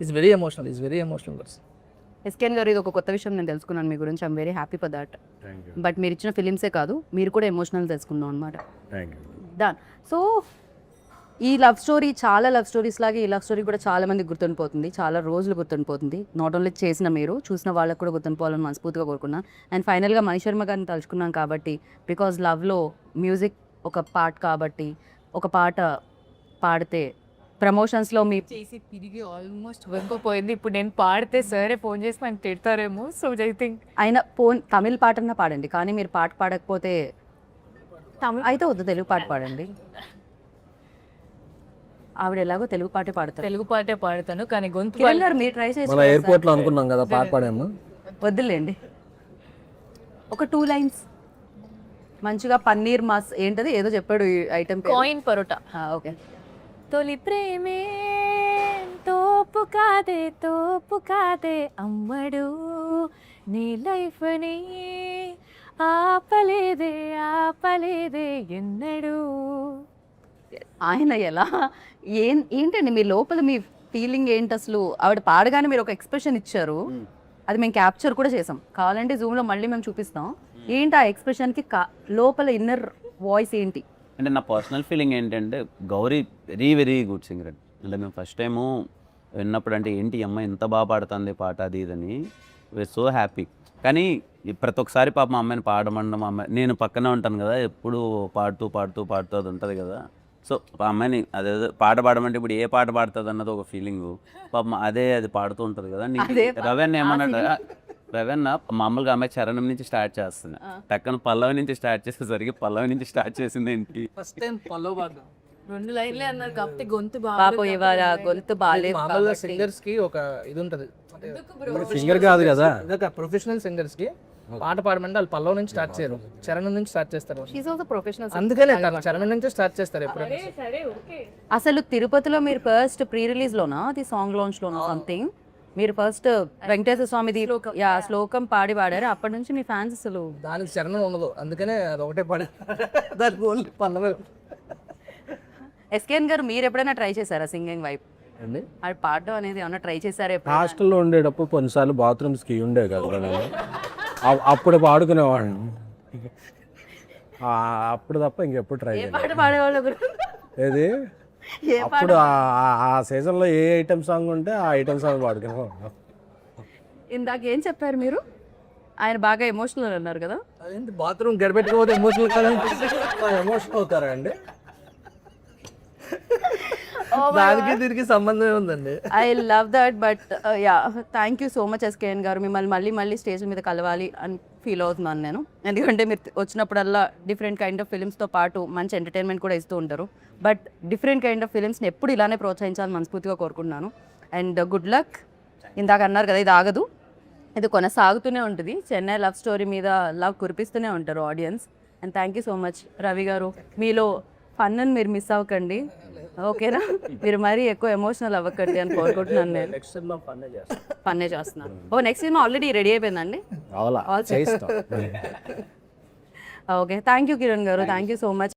Is very emotional person. SKN గారు ఇది ఒక కొత్త విషయం నేను తెలుసుకున్నాను మీ గురించి. I'm very happy for that. But మీరు ఇచ్చిన ఫిలిమ్సే కాదు మీరు కూడా ఎమోషనల్ తెలుసుకున్నాం అనమాట. డన్. సో ఈ లవ్ స్టోరీ చాలా లవ్ స్టోరీస్ లాగే ఈ లవ్ స్టోరీ కూడా చాలా మందికి గుర్తుండిపోతుంది, చాలా రోజులు గుర్తుండిపోతుంది. నాట్ ఓన్లీ చేసిన మీరు చూసిన వాళ్ళకి కూడా గుర్తుండిపోవాలని మనస్ఫూర్తిగా కోరుకున్నాను. అండ్ ఫైనల్గా మణి శర్మ గారిని తలుచుకున్నాను కాబట్టి బికాజ్ లవ్లో మ్యూజిక్ ఒక పార్ట్ కాబట్టి ఒక పాట పాడితే ప్రమోషన్స్లో మీ చేసి తిరిగి ఆల్మోస్ట్ వెంకపోయింది. ఇప్పుడు నేను పాడితే సరే ఫోన్ చేసి నన్ను తిడతారేమో. సో ఐ థింక్ అయినా తమిళ పాటన్నా పాడండి, కానీ మీరు పాట పాడకపోతే తమిళ అయితే వద్దు, తెలుగు పాట పాడండి. ఆవిడ ఎలాగో తెలుగు పాటే పాడతారు. తెలుగు పాటే పాడతాను కానీ గొంతు కిరణ్ గారు మీరు ట్రై చేసి మన ఎయిర్పోర్ట్లో అనుకున్నాం కదా పాట పాడాము. వద్దులేండి, ఒక 2 lines మంచిగా పన్నీర్ మాస్ ఏంటది ఏదో చెప్పాడు ఈ ఐటమ్. కాయిన్ పరోటా. ఓకే. తొలి ప్రేమే తోపు కాదే అమ్మడు నీ లైఫ్ని ఆపలేదే ఎన్నడు. ఆయన ఎలా ఏంటండి మీ లోపల మీ ఫీలింగ్ ఏంటి అసలు? ఆవిడ పాడగానే మీరు ఒక ఎక్స్ప్రెషన్ ఇచ్చారు, అది మేము క్యాప్చర్ కూడా చేసాం. కావాలంటే జూమ్లో మళ్ళీ మేము చూపిస్తాం. ఏంటి ఆ ఎక్స్ప్రెషన్కి లోపల ఇన్నర్ వాయిస్ ఏంటి? అంటే నా పర్సనల్ ఫీలింగ్ ఏంటంటే గౌరీ వెరీ గుడ్ సింగర్. అంటే మేము ఫస్ట్ టైము విన్నప్పుడు అంటే ఏంటి ఈ అమ్మాయి ఎంత బాగా పాడుతుంది పాట అది ఇదని వీఆర్ సో హ్యాపీ. కానీ ప్రతి ఒక్కసారి పాప మా అమ్మాయిని పాడమన్న మా అమ్మాయి నేను పక్కనే ఉంటాను కదా, ఎప్పుడు పాడుతూ అది ఉంటుంది కదా. సో ఆ అమ్మాయిని అదే పాట పాడమంటే ఇప్పుడు ఏ పాట పాడుతుంది అన్నది ఒక ఫీలింగ్. పాప అది పాడుతూ ఉంటుంది కదా. రవెన్ ఏమన్నాడు, రవెన్న మామూలుగా అమ్మాయి చరణం నుంచి స్టార్ట్ చేస్తుంది, టక్కన పల్లవి నుంచి స్టార్ట్ చేసేసరికి పల్లవి నుంచి స్టార్ట్ చేసింది ఏంటి ఫస్ట్ టైం పల్లవ్ పాడడం 2 లైన్లే అన్నారు కాబట్టి గొంతు పాపం ఇవాళ గొంతు బాగాలేదు. మామూలుగా సింగర్స్ కి ఒక ఇది ఉంటుంది, సింగర్ కాదు కదా, ప్రొఫెషనల్ సింగర్స్ కి పాట పాడమంటే వాళ్ళు పల్లవ్ నుంచి స్టార్ట్ చేయరు, చరణం నుంచి స్టార్ట్ చేస్తారు. She also professional. అందుకనే చరణం నుంచి స్టార్ట్ చేస్తారు ఎప్పుడైనా. అసలు తిరుపతిలో మీరు ఫస్ట్ ప్రీ రిలీజ్ లోనా అది సాంగ్ లాంచ్ లోనా సంథింగ్ మీరు ఫస్ట్ వెంకటేశ్వర స్వామిది శ్లోకం పాడారు. అప్పటి నుంచి మీ ఫ్యాన్స్ అసలు దానికి చరణం ఉండదు, అందుకనే అది ఒకటే పాడే దానికి ఓన్లీ పల్లవే. ఎస్కేఎన్ గారు మీరు ఎప్పుడైనా ట్రై చేశారా సింగింగ్ వైపు? అది పాడడం అనేది ఏమన్నా ట్రై చేశారా? హాస్టల్లో ఉండేటప్పుడు కొన్నిసార్లు బాత్రూమ్స్కి ఉండే కదా నేను, అప్పుడు పాడుకునేవాడిని. అప్పుడు తప్ప ఇంకెప్పుడు ట్రై చేయలేదు. పాట పాడేవాళ్ళు ఏది అప్పుడు ఆ సీజన్లో ఏ ఐటమ్ సాంగ్ ఉంటే ఆ ఐటమ్ సాంగ్ పాడుకునేవాడిని. ఇందాక ఏం చెప్పారు మీరు? ఆయన బాగా ఎమోషనల్ అన్నారు కదా. అదేంటి బాత్రూమ్ గడపెట్టుకోవద్దు ఎమోషనల్ కాదంటే ఎమోషనల్ అవుతారా అండి? దానికి దీనికి సంబంధమే ఉందండి. I love that. But yeah thank you so much SKN గారు. మిమ్మల్ని మళ్ళీ స్టేజ్ మీద కలవాలి అని ఫీల్ అవుతున్నాను నేను, ఎందుకంటే మీరు వచ్చినప్పుడల్లా డిఫరెంట్ కైండ్ ఆఫ్ ఫిలిమ్స్తో పాటు మంచి ఎంటర్టైన్మెంట్ కూడా ఇస్తూ ఉంటారు. బట్ డిఫరెంట్ కైండ్ ఆఫ్ ఫిలిమ్స్ని ఎప్పుడు ఇలానే ప్రోత్సహించాలని మనస్ఫూర్తిగా కోరుకుంటున్నాను. And good luck. ఇందాక అన్నారు కదా ఇది ఆగదు, ఇది కొనసాగుతూనే ఉంటుంది. చెన్నై లవ్ స్టోరీ మీద లవ్ కురిపిస్తూనే ఉంటారు audience. And thank you so much Ravi గారు. మీలో ఫన్ మీరు మిస్ అవ్వకండి, ఓకేనా? మీరు మరీ ఎక్కువ ఎమోషనల్ అవ్వకండి అని కోరుకుంటున్నాను నేను. ఫన్నే చేస్తున్నాను. నెక్స్ట్ సినిమా ఆల్రెడీ రెడీ అయిపోయిందండి. ఓకే, థ్యాంక్ యూ కిరణ్ గారు, థ్యాంక్ యూ సో మచ్.